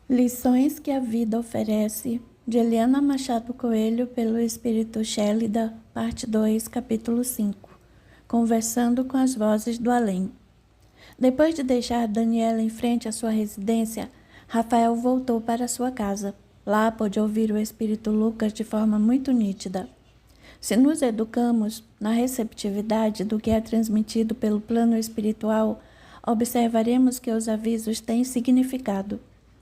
Lições que a vida oferece, de Eliana Machado Coelho, pelo Espírito Chélida, parte 2, capítulo 5. Conversando com as vozes do além. Depois de deixar Daniela em frente à sua residência, Rafael voltou para sua casa. Lá pôde ouvir o Espírito Lucas de forma muito nítida. Se nos educamos na receptividade do que é transmitido pelo plano espiritual, observaremos que os avisos têm significado,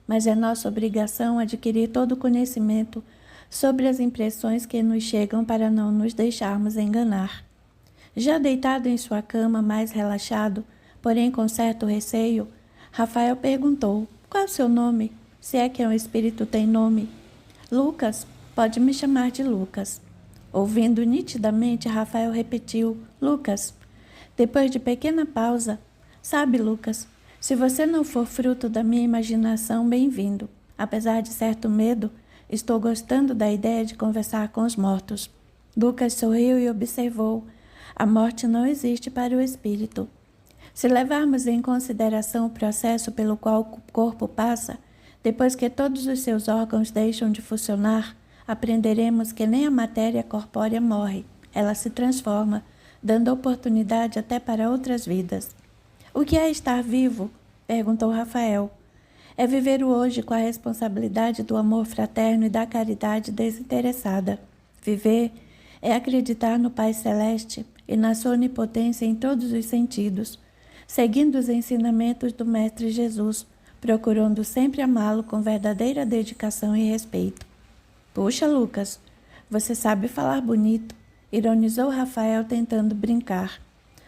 mas é nossa obrigação adquirir todo o conhecimento sobre as impressões que nos chegam para não nos deixarmos enganar. Já deitado em sua cama, mais relaxado, porém com certo receio, Rafael perguntou: qual é o seu nome? Se é que um espírito tem nome. Lucas, pode me chamar de Lucas. Ouvindo nitidamente, Rafael repetiu: Lucas. Depois de pequena pausa: sabe, Lucas, se você não for fruto da minha imaginação, bem-vindo. Apesar de certo medo, estou gostando da ideia de conversar com os mortos. Lucas sorriu e observou: a morte não existe para o espírito. Se levarmos em consideração o processo pelo qual o corpo passa, depois que todos os seus órgãos deixam de funcionar, aprenderemos que nem a matéria corpórea morre, ela se transforma, dando oportunidade até para outras vidas. O que é estar vivo? Perguntou Rafael. É viver o hoje com a responsabilidade do amor fraterno e da caridade desinteressada. Viver é acreditar no Pai Celeste e na sua onipotência em todos os sentidos, seguindo os ensinamentos do Mestre Jesus, procurando sempre amá-lo com verdadeira dedicação e respeito. Puxa, Lucas, você sabe falar bonito, ironizou Rafael tentando brincar.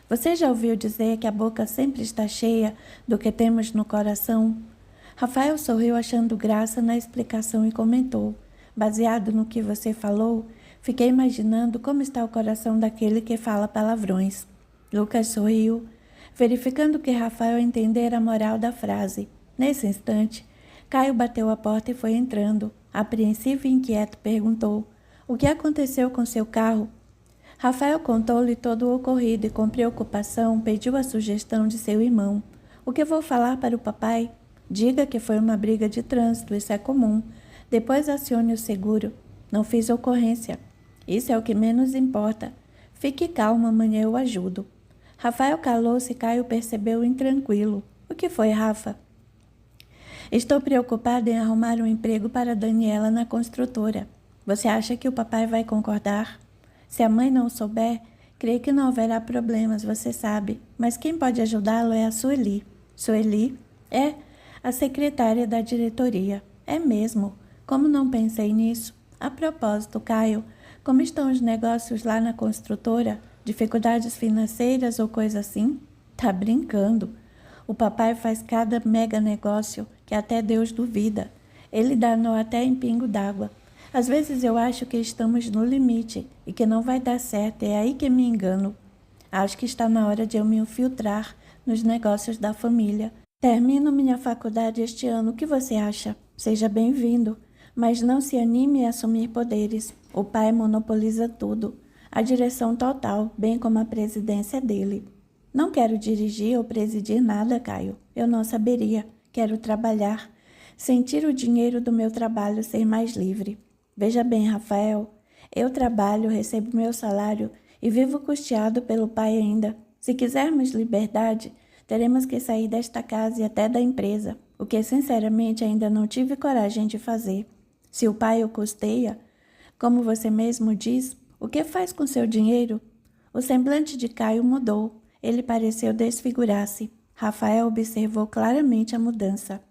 Você já ouviu dizer que a boca sempre está cheia do que temos no coração? Rafael sorriu achando graça na explicação e comentou: baseado no que você falou, fiquei imaginando como está o coração daquele que fala palavrões. Lucas sorriu, verificando que Rafael entendera a moral da frase. Nesse instante, Caio bateu a porta e foi entrando. Apreensivo e inquieto, perguntou: o que aconteceu com seu carro? Rafael contou-lhe todo o ocorrido e, com preocupação, pediu a sugestão de seu irmão. O que vou falar para o papai? Diga que foi uma briga de trânsito, isso é comum. Depois acione o seguro. Não fiz ocorrência. Isso é o que menos importa. Fique calmo, amanhã eu ajudo. Rafael calou-se e Caio percebeu intranquilo. O que foi, Rafa? Estou preocupada em arrumar um emprego para Daniela na construtora. Você acha que o papai vai concordar? Se a mãe não souber, creio que não haverá problemas, você sabe. Mas quem pode ajudá-lo é a Sueli. Sueli? É a secretária da diretoria. É mesmo. Como não pensei nisso? A propósito, Caio, como estão os negócios lá na construtora? Dificuldades financeiras ou coisa assim? Tá brincando. O papai faz cada mega negócio que até Deus duvida. Ele dá nó até em pingo d'água. Às vezes eu acho que estamos no limite e que não vai dar certo, é aí que me engano. Acho que está na hora de eu me infiltrar nos negócios da família. Termino minha faculdade este ano, o que você acha? Seja bem-vindo, mas não se anime a assumir poderes. O pai monopoliza tudo, a direção total, bem como a presidência dele. Não quero dirigir ou presidir nada, Caio. Eu não saberia. Quero trabalhar. Sentir o dinheiro do meu trabalho ser mais livre. Veja bem, Rafael. Eu trabalho, recebo meu salário e vivo custeado pelo pai ainda. Se quisermos liberdade, teremos que sair desta casa e até da empresa, o que sinceramente ainda não tive coragem de fazer. Se o pai o custeia, como você mesmo diz, o que faz com seu dinheiro? O semblante de Caio mudou. Ele pareceu desfigurar-se. Rafael observou claramente a mudança.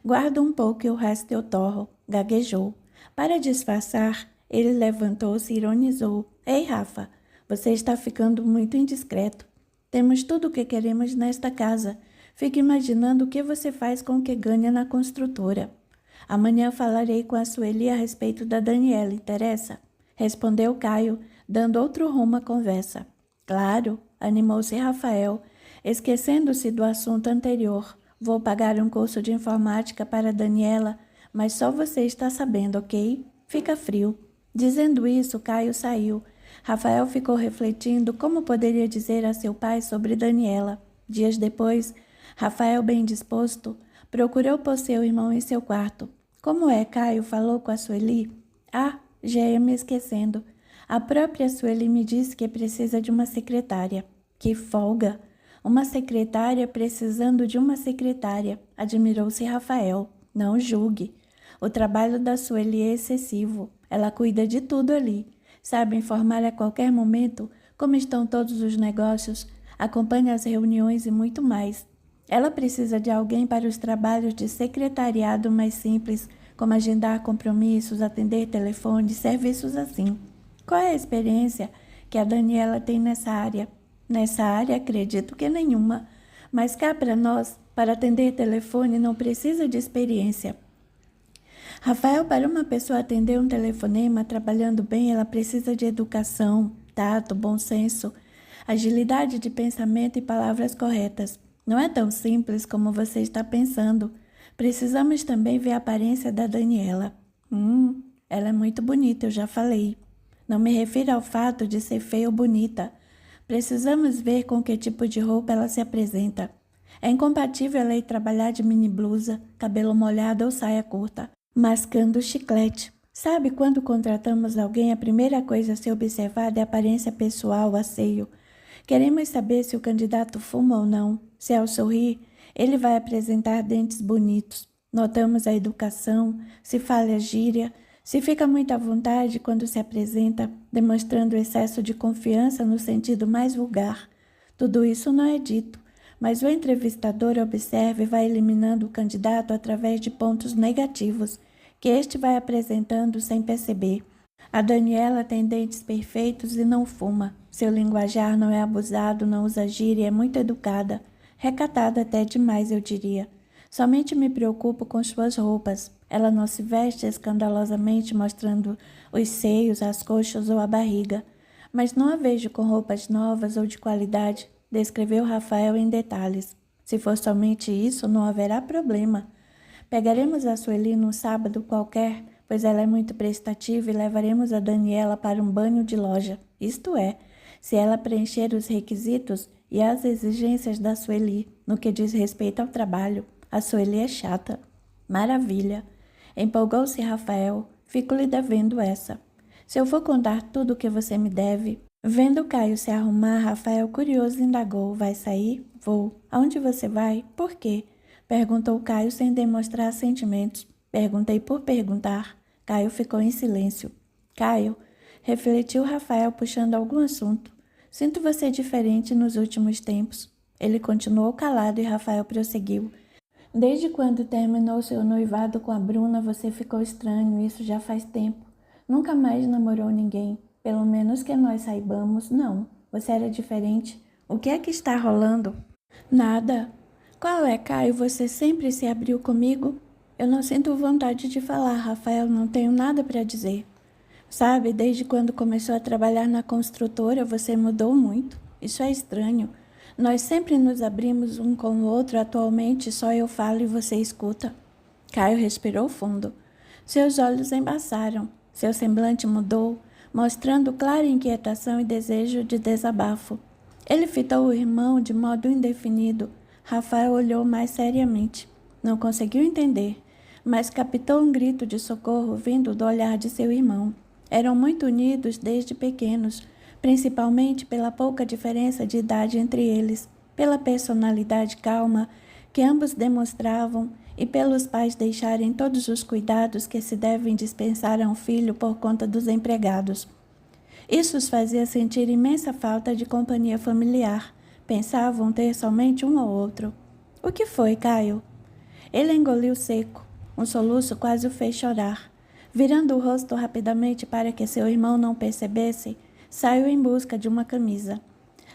Guardo um pouco e o resto eu torro, gaguejou. Para disfarçar, ele levantou-se e ironizou. Ei, Rafa, você está ficando muito indiscreto. Temos tudo o que queremos nesta casa. Fique imaginando o que você faz com o que ganha na construtora. Amanhã falarei com a Sueli a respeito da Daniela, interessa? Respondeu Caio, dando outro rumo à conversa. Claro, animou-se Rafael, esquecendo-se do assunto anterior. Vou pagar um curso de informática para Daniela, mas só você está sabendo, ok? Fica frio. Dizendo isso, Caio saiu. Rafael ficou refletindo como poderia dizer a seu pai sobre Daniela. Dias depois, Rafael, bem disposto, Procurou por seu irmão em seu quarto. Como é, Caio? Falou com a Sueli? Ah, já ia me esquecendo. A própria Sueli me disse que precisa de uma secretária. Que folga! Uma secretária precisando de uma secretária, admirou-se Rafael. Não julgue. O trabalho da Sueli é excessivo. Ela cuida de tudo ali. Sabe informar a qualquer momento como estão todos os negócios, acompanha as reuniões e muito mais. Ela precisa de alguém para os trabalhos de secretariado mais simples, como agendar compromissos, atender telefones, serviços assim. Qual é a experiência que a Daniela tem nessa área? Nessa área, acredito que nenhuma. Mas cá para nós, para atender telefone, não precisa de experiência. Rafael, para uma pessoa atender um telefonema trabalhando bem, ela precisa de educação, tato, bom senso, agilidade de pensamento e palavras corretas. Não é tão simples como você está pensando. Precisamos também ver a aparência da Daniela. Ela é muito bonita, eu já falei. Não me refiro ao fato de ser feia ou bonita. Precisamos ver com que tipo de roupa ela se apresenta. É incompatível ela ir trabalhar de mini blusa, cabelo molhado ou saia curta, mascando chiclete. Sabe, quando contratamos alguém, a primeira coisa a ser observada é a aparência pessoal, o asseio. Queremos saber se o candidato fuma ou não. Se ao sorrir, ele vai apresentar dentes bonitos. Notamos a educação, se fala gíria, se fica muito à vontade quando se apresenta, demonstrando excesso de confiança no sentido mais vulgar. Tudo isso não é dito, mas o entrevistador observa e vai eliminando o candidato através de pontos negativos, que este vai apresentando sem perceber. A Daniela tem dentes perfeitos e não fuma. Seu linguajar não é abusado, não usa gíria, é muito educada. Recatada até demais, eu diria. Somente me preocupo com suas roupas. Ela não se veste escandalosamente mostrando os seios, as coxas ou a barriga. Mas não a vejo com roupas novas ou de qualidade, descreveu Rafael em detalhes. Se for somente isso, não haverá problema. Pegaremos a Sueli num sábado qualquer, pois ela é muito prestativa, e levaremos a Daniela para um banho de loja. Isto é, se ela preencher os requisitos e as exigências da Sueli no que diz respeito ao trabalho. A Sueli é chata. Maravilha. Empolgou-se Rafael. Fico-lhe devendo essa. Se eu for contar tudo o que você me deve... Vendo Caio se arrumar, Rafael, curioso, indagou. Vai sair? Vou. Aonde você vai? Por quê? Perguntou Caio sem demonstrar sentimentos. Perguntei por perguntar. Caio ficou em silêncio. Caio, refletiu Rafael puxando algum assunto. Sinto você diferente nos últimos tempos. Ele continuou calado e Rafael prosseguiu. Desde quando terminou seu noivado com a Bruna, você ficou estranho, isso já faz tempo. Nunca mais namorou ninguém. Pelo menos que nós saibamos, não. Você era diferente. O que é que está rolando? Nada. Qual é, Caio? Você sempre se abriu comigo? Eu não sinto vontade de falar, Rafael. Não tenho nada para dizer. Sabe, desde quando começou a trabalhar na construtora, você mudou muito. Isso é estranho. Nós sempre nos abrimos um com o outro. Atualmente, só eu falo e você escuta. Caio respirou fundo. Seus olhos embaçaram. Seu semblante mudou, mostrando clara inquietação e desejo de desabafo. Ele fitou o irmão de modo indefinido. Rafael olhou mais seriamente. Não conseguiu entender, mas captou um grito de socorro vindo do olhar de seu irmão. Eram muito unidos desde pequenos, principalmente pela pouca diferença de idade entre eles, pela personalidade calma que ambos demonstravam e pelos pais deixarem todos os cuidados que se devem dispensar a um filho por conta dos empregados. Isso os fazia sentir imensa falta de companhia familiar. Pensavam ter somente um ao outro. O que foi, Caio? Ele engoliu seco. Um soluço quase o fez chorar. Virando o rosto rapidamente para que seu irmão não percebesse, saiu em busca de uma camisa.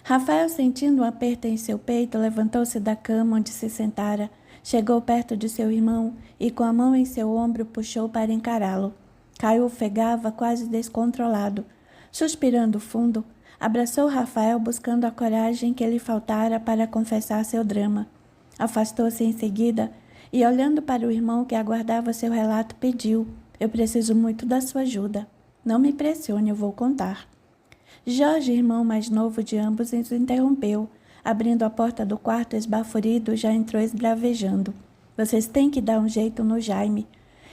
Rafael, sentindo um aperto em seu peito, levantou-se da cama onde se sentara, chegou perto de seu irmão e, com a mão em seu ombro, puxou para encará-lo. Caio ofegava, quase descontrolado. Suspirando fundo, abraçou Rafael, buscando a coragem que lhe faltara para confessar seu drama. Afastou-se em seguida e, olhando para o irmão que aguardava seu relato, pediu: eu preciso muito da sua ajuda. Não me pressione, eu vou contar. Jorge, irmão mais novo de ambos, os interrompeu. Abrindo a porta do quarto esbaforido, já entrou esbravejando. Vocês têm que dar um jeito no Jaime.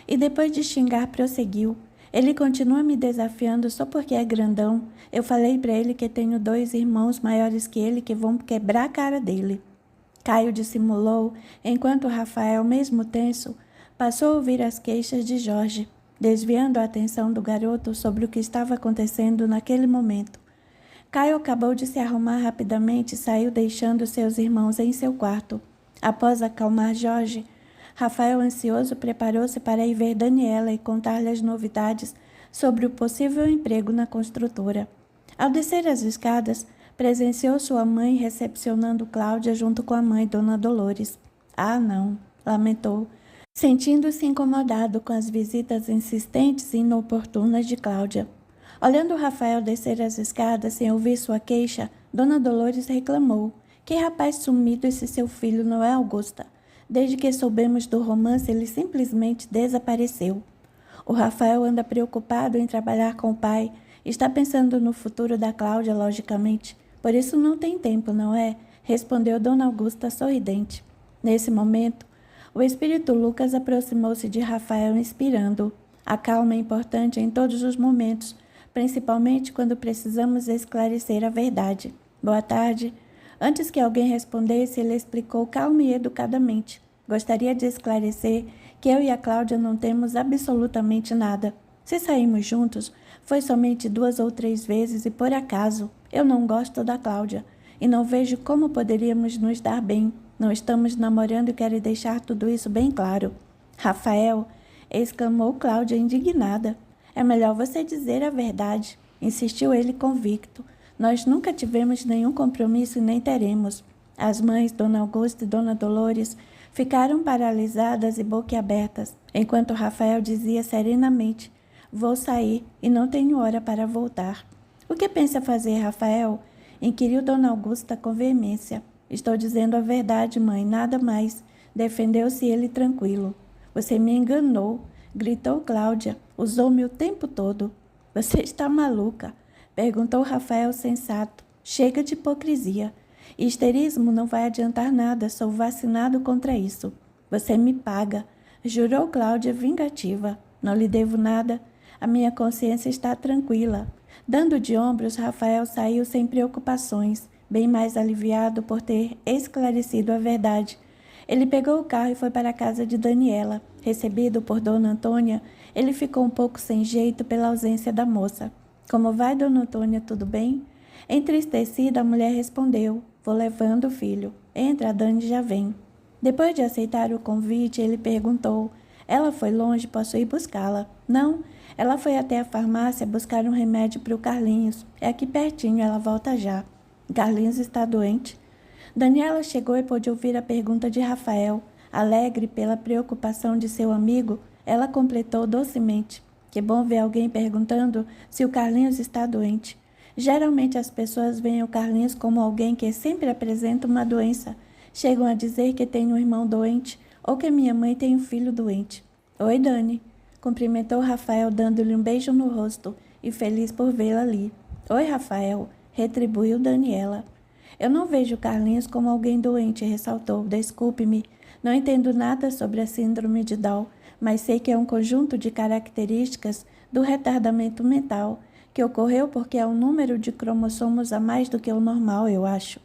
E depois de xingar, prosseguiu. Ele continua me desafiando só porque é grandão. Eu falei para ele que tenho 2 irmãos maiores que ele que vão quebrar a cara dele. Caio dissimulou, enquanto Rafael, mesmo tenso, passou a ouvir as queixas de Jorge, desviando a atenção do garoto sobre o que estava acontecendo naquele momento. Caio acabou de se arrumar rapidamente e saiu deixando seus irmãos em seu quarto. Após acalmar Jorge, Rafael, ansioso, preparou-se para ir ver Daniela e contar-lhe as novidades sobre o possível emprego na construtora. Ao descer as escadas, presenciou sua mãe recepcionando Cláudia junto com a mãe, Dona Dolores. Ah, não, lamentou, sentindo-se incomodado com as visitas insistentes e inoportunas de Cláudia. Olhando Rafael descer as escadas sem ouvir sua queixa, Dona Dolores reclamou. Que rapaz sumido esse seu filho, não é, Augusta? Desde que soubemos do romance, ele simplesmente desapareceu. O Rafael anda preocupado em trabalhar com o pai. Está pensando no futuro da Cláudia, logicamente. Por isso não tem tempo, não é? Respondeu Dona Augusta sorridente. Nesse momento, o espírito Lucas aproximou-se de Rafael, inspirando. A calma é importante em todos os momentos, principalmente quando precisamos esclarecer a verdade. Boa tarde. Antes que alguém respondesse, ele explicou calma e educadamente. Gostaria de esclarecer que eu e a Cláudia não temos absolutamente nada. Se saímos juntos, foi somente 2 ou 3 vezes e por acaso. Eu não gosto da Cláudia e não vejo como poderíamos nos dar bem. Não estamos namorando e quero deixar tudo isso bem claro. Rafael, exclamou Cláudia indignada. É melhor você dizer a verdade, insistiu ele convicto. Nós nunca tivemos nenhum compromisso e nem teremos. As mães, Dona Augusta e Dona Dolores, ficaram paralisadas e boquiabertas, enquanto Rafael dizia serenamente, vou sair e não tenho hora para voltar. O que pensa fazer, Rafael? Inquiriu Dona Augusta com veemência. Estou dizendo a verdade, mãe, nada mais. Defendeu-se ele tranquilo. Você me enganou, gritou Cláudia. Usou-me o tempo todo. Você está maluca? Perguntou Rafael sensato. Chega de hipocrisia. Histerismo não vai adiantar nada, sou vacinado contra isso. Você me paga, jurou Cláudia vingativa. Não lhe devo nada, a minha consciência está tranquila. Dando de ombros, Rafael saiu sem preocupações, bem mais aliviado por ter esclarecido a verdade. Ele pegou o carro e foi para a casa de Daniela. Recebido por Dona Antônia, ele ficou um pouco sem jeito pela ausência da moça. Como vai, Dona Antônia, tudo bem? Entristecida, a mulher respondeu, vou levando, filho. Entra, a Dani já vem. Depois de aceitar o convite, ele perguntou, ela foi longe, posso ir buscá-la? Não, ela foi até a farmácia buscar um remédio para o Carlinhos. É aqui pertinho, ela volta já. Carlinhos está doente? Daniela chegou e pôde ouvir a pergunta de Rafael. Alegre pela preocupação de seu amigo, ela completou docemente. Que bom ver alguém perguntando se o Carlinhos está doente. Geralmente as pessoas veem o Carlinhos como alguém que sempre apresenta uma doença. Chegam a dizer que tem um irmão doente ou que minha mãe tem um filho doente. Oi, Dani. Cumprimentou Rafael dando-lhe um beijo no rosto e feliz por vê-la ali. Oi, Rafael. Retribuiu Daniela. Eu não vejo Carlinhos como alguém doente, ressaltou. Desculpe-me. Não entendo nada sobre a síndrome de Down, mas sei que é um conjunto de características do retardamento mental, que ocorreu porque há um número de cromossomos a mais do que o normal, eu acho.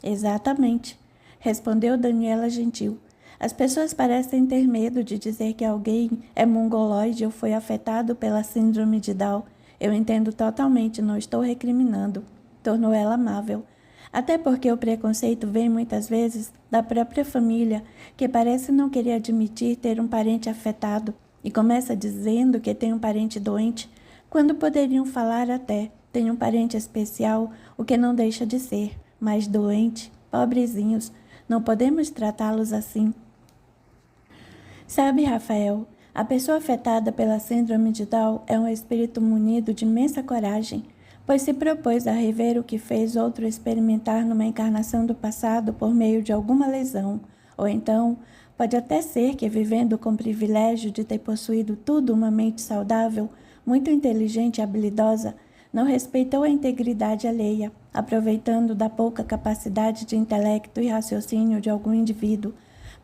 Exatamente, respondeu Daniela gentil. As pessoas parecem ter medo de dizer que alguém é mongoloide ou foi afetado pela síndrome de Down. Eu entendo totalmente, não estou recriminando, tornou ela amável. Até porque o preconceito vem muitas vezes da própria família, que parece não querer admitir ter um parente afetado e começa dizendo que tem um parente doente, quando poderiam falar até tem um parente especial, o que não deixa de ser, mas doente, pobrezinhos, não podemos tratá-los assim. Sabe, Rafael, a pessoa afetada pela síndrome de Down é um espírito munido de imensa coragem, pois se propôs a rever o que fez outro experimentar numa encarnação do passado por meio de alguma lesão, ou então, pode até ser que, vivendo com o privilégio de ter possuído tudo uma mente saudável, muito inteligente e habilidosa, não respeitou a integridade alheia, aproveitando da pouca capacidade de intelecto e raciocínio de algum indivíduo,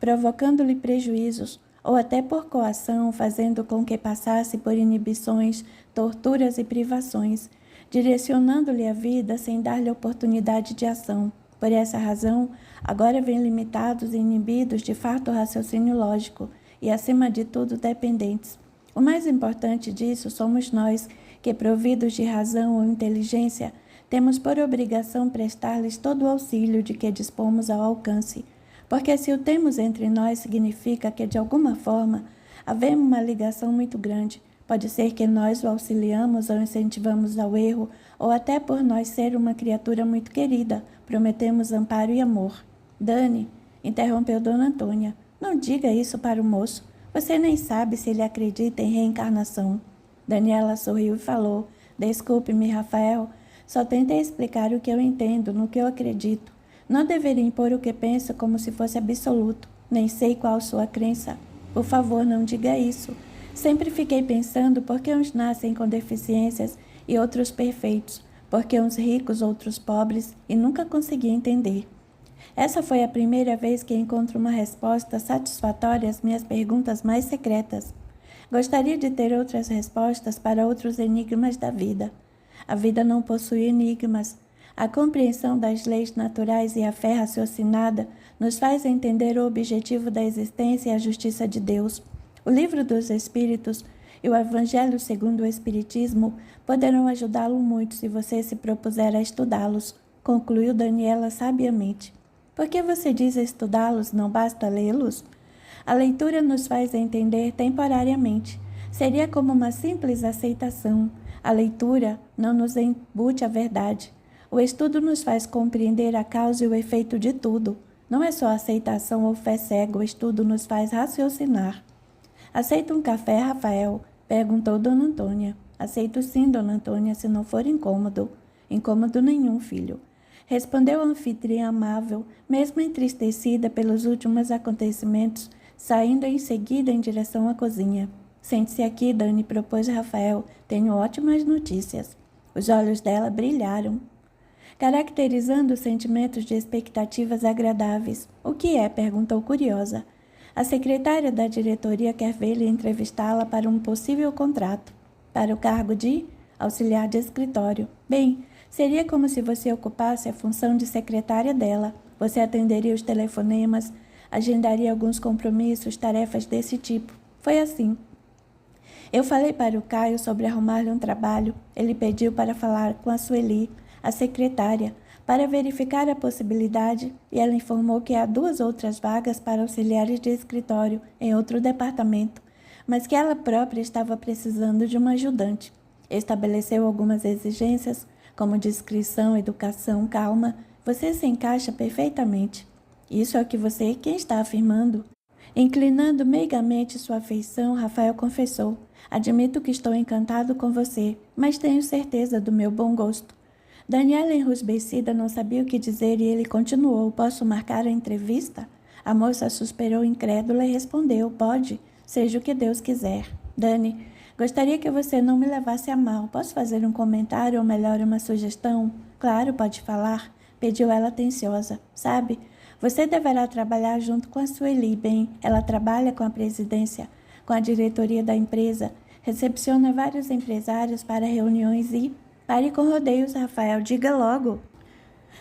provocando-lhe prejuízos, ou até por coação, fazendo com que passasse por inibições, torturas e privações, direcionando-lhe a vida sem dar-lhe oportunidade de ação. Por essa razão, agora vêm limitados e inibidos de farto raciocínio lógico e, acima de tudo, dependentes. O mais importante disso somos nós, que, providos de razão ou inteligência, temos por obrigação prestar-lhes todo o auxílio de que dispomos ao alcance, porque se o temos entre nós significa que, de alguma forma, havemos uma ligação muito grande. Pode ser que nós o auxiliamos ou incentivamos ao erro, ou até por nós ser uma criatura muito querida, prometemos amparo e amor. Dani, interrompeu Dona Antônia, não diga isso para o moço. Você nem sabe se ele acredita em reencarnação. Daniela sorriu e falou, desculpe-me, Rafael, só tentei explicar o que eu entendo, no que eu acredito. Não deveria impor o que penso como se fosse absoluto. Nem sei qual sua crença. Por favor, não diga isso. Sempre fiquei pensando por que uns nascem com deficiências e outros perfeitos, porque uns ricos, outros pobres, e nunca consegui entender. Essa foi a primeira vez que encontro uma resposta satisfatória às minhas perguntas mais secretas. Gostaria de ter outras respostas para outros enigmas da vida. A vida não possui enigmas. A compreensão das leis naturais e a fé raciocinada nos faz entender o objetivo da existência e a justiça de Deus. O Livro dos Espíritos e o Evangelho segundo o Espiritismo poderão ajudá-lo muito se você se propuser a estudá-los, concluiu Daniela sabiamente. Por que você diz estudá-los, não basta lê-los? A leitura nos faz entender temporariamente. Seria como uma simples aceitação. A leitura não nos embute a verdade. O estudo nos faz compreender a causa e o efeito de tudo. Não é só aceitação ou fé cega, o estudo nos faz raciocinar. Aceita um café, Rafael? Perguntou Dona Antônia. Aceito sim, Dona Antônia, se não for incômodo. Incômodo nenhum, filho. Respondeu a anfitriã amável, mesmo entristecida pelos últimos acontecimentos, saindo em seguida em direção à cozinha. Sente-se aqui, Dani, propôs Rafael. Tenho ótimas notícias. Os olhos dela brilharam, caracterizando sentimentos de expectativas agradáveis. O que é? Perguntou curiosa. A secretária da diretoria quer vê-la e entrevistá-la para um possível contrato, para o cargo de auxiliar de escritório. Bem, seria como se você ocupasse a função de secretária dela. Você atenderia os telefonemas, agendaria alguns compromissos, tarefas desse tipo. Foi assim. Eu falei para o Caio sobre arrumar-lhe um trabalho. Ele pediu para falar com a Sueli, a secretária, para verificar a possibilidade, e ela informou que há 2 outras vagas para auxiliares de escritório em outro departamento, mas que ela própria estava precisando de uma ajudante. Estabeleceu algumas exigências, como discrição, educação, calma. Você se encaixa perfeitamente. Isso é o que você quem está afirmando. Inclinando meigamente sua afeição, Rafael confessou. Admito que estou encantado com você, mas tenho certeza do meu bom gosto. Daniela, enrubescida, não sabia o que dizer e ele continuou. Posso marcar a entrevista? A moça suspirou incrédula e respondeu. Pode, seja o que Deus quiser. Dani, gostaria que você não me levasse a mal. Posso fazer um comentário ou melhor uma sugestão? Claro, pode falar, pediu ela atenciosa. Sabe, você deverá trabalhar junto com a Sueli, bem, ela trabalha com a presidência, com a diretoria da empresa, recepciona vários empresários para reuniões e... Pare com rodeios, Rafael, diga logo.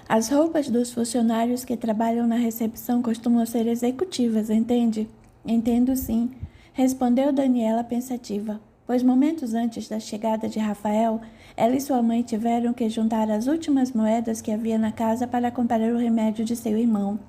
As roupas dos funcionários que trabalham na recepção costumam ser executivas, entende? Entendo sim, respondeu Daniela pensativa, pois momentos antes da chegada de Rafael, ela e sua mãe tiveram que juntar as últimas moedas que havia na casa para comprar o remédio de seu irmão.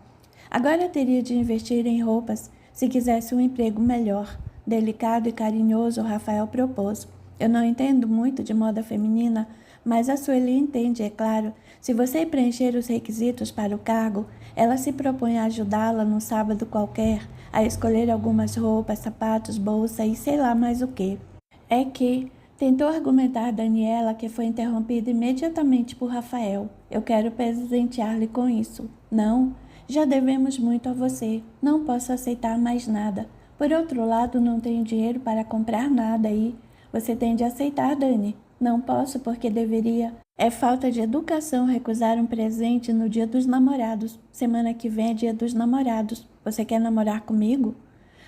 Agora teria de investir em roupas, se quisesse um emprego melhor. Delicado e carinhoso, Rafael propôs. Eu não entendo muito de moda feminina, mas a Sueli entende, é claro. Se você preencher os requisitos para o cargo, ela se propõe a ajudá-la num sábado qualquer, a escolher algumas roupas, sapatos, bolsa e sei lá mais o quê. É que, tentou argumentar Daniela, que foi interrompida imediatamente por Rafael. Eu quero presentear-lhe com isso. Não, já devemos muito a você. Não posso aceitar mais nada. Por outro lado, não tenho dinheiro para comprar nada e... Você tem de aceitar, Dani. Não posso porque deveria. É falta de educação recusar um presente no Dia dos Namorados. Semana que vem é Dia dos Namorados. Você quer namorar comigo?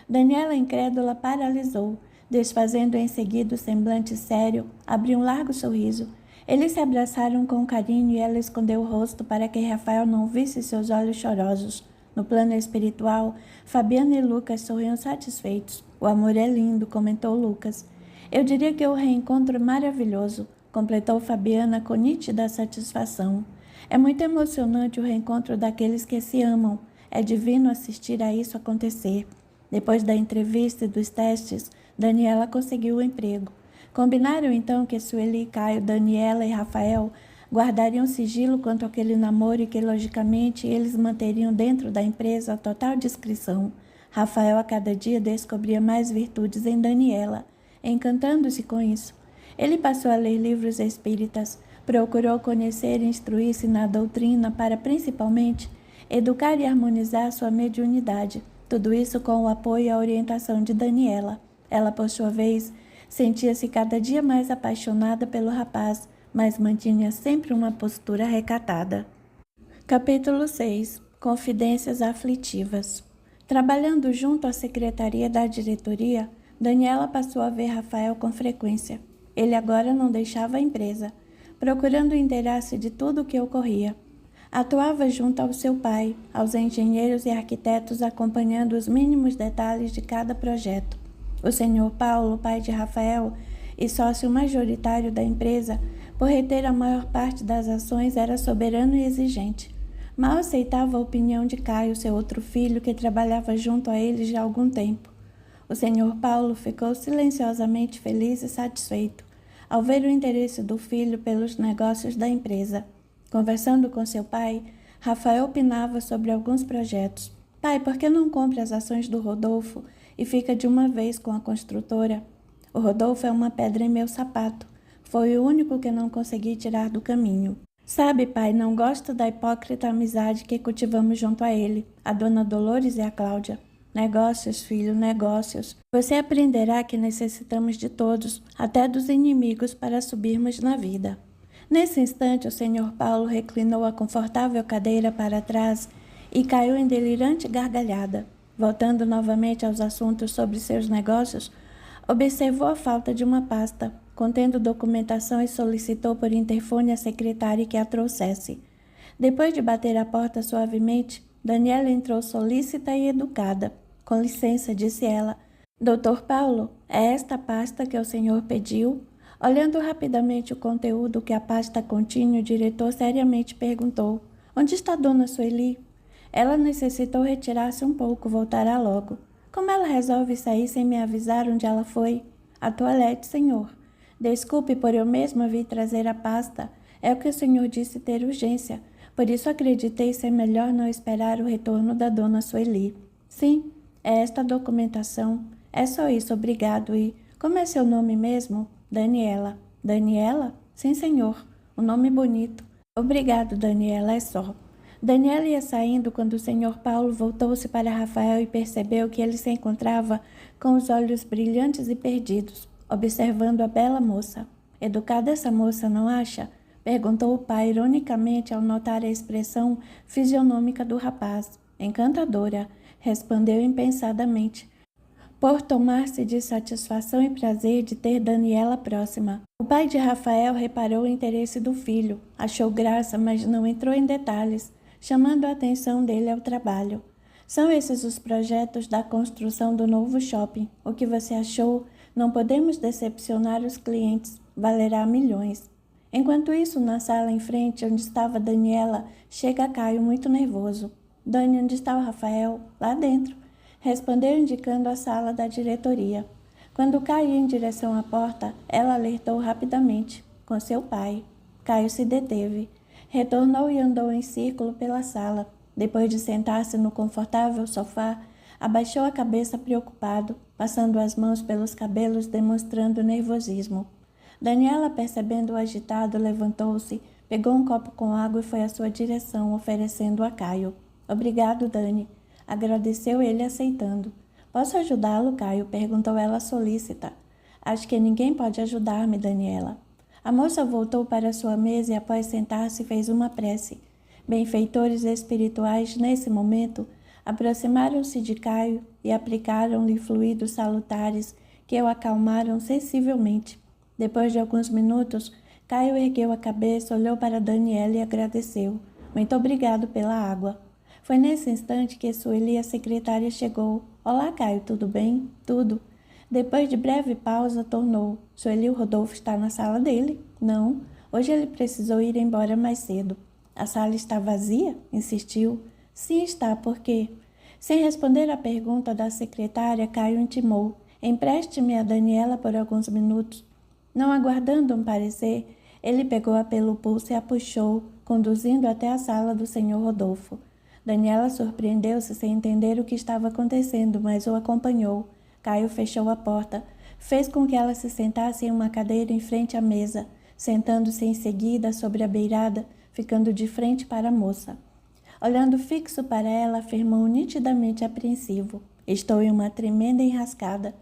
Daniela, incrédula, paralisou, desfazendo em seguida o semblante sério, abriu um largo sorriso. Eles se abraçaram com carinho e ela escondeu o rosto para que Rafael não visse seus olhos chorosos. No plano espiritual, Fabiana e Lucas sorriam satisfeitos. O amor é lindo, comentou Lucas. Eu diria que o reencontro é maravilhoso, completou Fabiana com nítida satisfação. É muito emocionante o reencontro daqueles que se amam. É divino assistir a isso acontecer. Depois da entrevista e dos testes, Daniela conseguiu o emprego. Combinaram então que Sueli, Caio, Daniela e Rafael guardariam sigilo quanto àquele namoro e que, logicamente, eles manteriam dentro da empresa a total discrição. Rafael a cada dia descobria mais virtudes em Daniela, encantando-se com isso. Ele passou a ler livros espíritas, procurou conhecer e instruir-se na doutrina para, principalmente, educar e harmonizar sua mediunidade. Tudo isso com o apoio e a orientação de Daniela. Ela, por sua vez, sentia-se cada dia mais apaixonada pelo rapaz, mas mantinha sempre uma postura recatada. Capítulo 6. Confidências aflitivas. Trabalhando junto à secretaria da diretoria, Daniela passou a ver Rafael com frequência. Ele agora não deixava a empresa, procurando inteirar-se de tudo o que ocorria. Atuava junto ao seu pai, aos engenheiros e arquitetos, acompanhando os mínimos detalhes de cada projeto. O senhor Paulo, pai de Rafael e sócio majoritário da empresa, por reter a maior parte das ações, era soberano e exigente. Mal aceitava a opinião de Caio, seu outro filho, que trabalhava junto a eles já há algum tempo. O senhor Paulo ficou silenciosamente feliz e satisfeito ao ver o interesse do filho pelos negócios da empresa. Conversando com seu pai, Rafael opinava sobre alguns projetos. Pai, por que não compra as ações do Rodolfo e fica de uma vez com a construtora? O Rodolfo é uma pedra em meu sapato. Foi o único que não consegui tirar do caminho. Sabe, pai, não gosto da hipócrita amizade que cultivamos junto a ele, a dona Dolores e a Cláudia. Negócios, filho, negócios. Você aprenderá que necessitamos de todos, até dos inimigos, para subirmos na vida. Nesse instante, o senhor Paulo reclinou a confortável cadeira para trás e caiu em delirante gargalhada. Voltando novamente aos assuntos sobre seus negócios, observou a falta de uma pasta contendo documentação e solicitou por interfone a secretária que a trouxesse. Depois de bater a porta suavemente, Daniela entrou solícita e educada. Com licença, disse ela. Doutor Paulo, é esta pasta que o senhor pediu? Olhando rapidamente o conteúdo que a pasta continha, o diretor seriamente perguntou: onde está Dona Sueli? Ela necessitou retirar-se um pouco, voltará logo. Como ela resolve sair sem me avisar onde ela foi? A toalete, senhor. Desculpe por eu mesma vir trazer a pasta. É o que o senhor disse ter urgência. Por isso acreditei ser melhor não esperar o retorno da Dona Sueli. Sim, é esta a documentação. É só isso, obrigado. E como é seu nome mesmo? Daniela. Daniela? Sim, senhor. Um nome bonito. Obrigado, Daniela, é só. Daniela ia saindo quando o senhor Paulo voltou-se para Rafael e percebeu que ele se encontrava com os olhos brilhantes e perdidos, observando a bela moça. Educada essa moça, não acha? Perguntou o pai ironicamente ao notar a expressão fisionômica do rapaz. Encantadora, respondeu impensadamente, por tomar-se de satisfação e prazer de ter Daniela próxima. O pai de Rafael reparou o interesse do filho, achou graça, mas não entrou em detalhes, chamando a atenção dele ao trabalho. São esses os projetos da construção do novo shopping. O que você achou? Não podemos decepcionar os clientes. Valerá milhões. Enquanto isso, na sala em frente, onde estava Daniela, chega Caio muito nervoso. Dani, onde está o Rafael? Lá dentro. Respondeu indicando a sala da diretoria. Quando Caio ia em direção à porta, ela alertou rapidamente, com seu pai. Caio se deteve. Retornou e andou em círculo pela sala. Depois de sentar-se no confortável sofá, abaixou a cabeça preocupado, passando as mãos pelos cabelos, demonstrando nervosismo. Daniela, percebendo-o agitado, levantou-se, pegou um copo com água e foi à sua direção, oferecendo a Caio. Obrigado, Dani. Agradeceu ele, aceitando. Posso ajudá-lo, Caio? Perguntou ela solícita. Acho que ninguém pode ajudar-me, Daniela. A moça voltou para sua mesa e, após sentar-se, fez uma prece. Benfeitores espirituais, nesse momento, aproximaram-se de Caio e aplicaram-lhe fluidos salutares que o acalmaram sensivelmente. Depois de alguns minutos, Caio ergueu a cabeça, olhou para Daniela e agradeceu. Muito obrigado pela água. Foi nesse instante que Sueli, a secretária, chegou. Olá, Caio, tudo bem? Tudo. Depois de breve pausa, tornou. Sueli, o Rodolfo está na sala dele? Não. Hoje ele precisou ir embora mais cedo. A sala está vazia? Insistiu. Sim, está. Por quê? Sem responder à pergunta da secretária, Caio intimou. Empreste-me a Daniela por alguns minutos. Não aguardando um parecer, ele pegou-a pelo pulso e a puxou, conduzindo até a sala do senhor Rodolfo. Daniela surpreendeu-se sem entender o que estava acontecendo, mas o acompanhou. Caio fechou a porta, fez com que ela se sentasse em uma cadeira em frente à mesa, sentando-se em seguida sobre a beirada, ficando de frente para a moça. Olhando fixo para ela, afirmou nitidamente apreensivo. Estou em uma tremenda enrascada.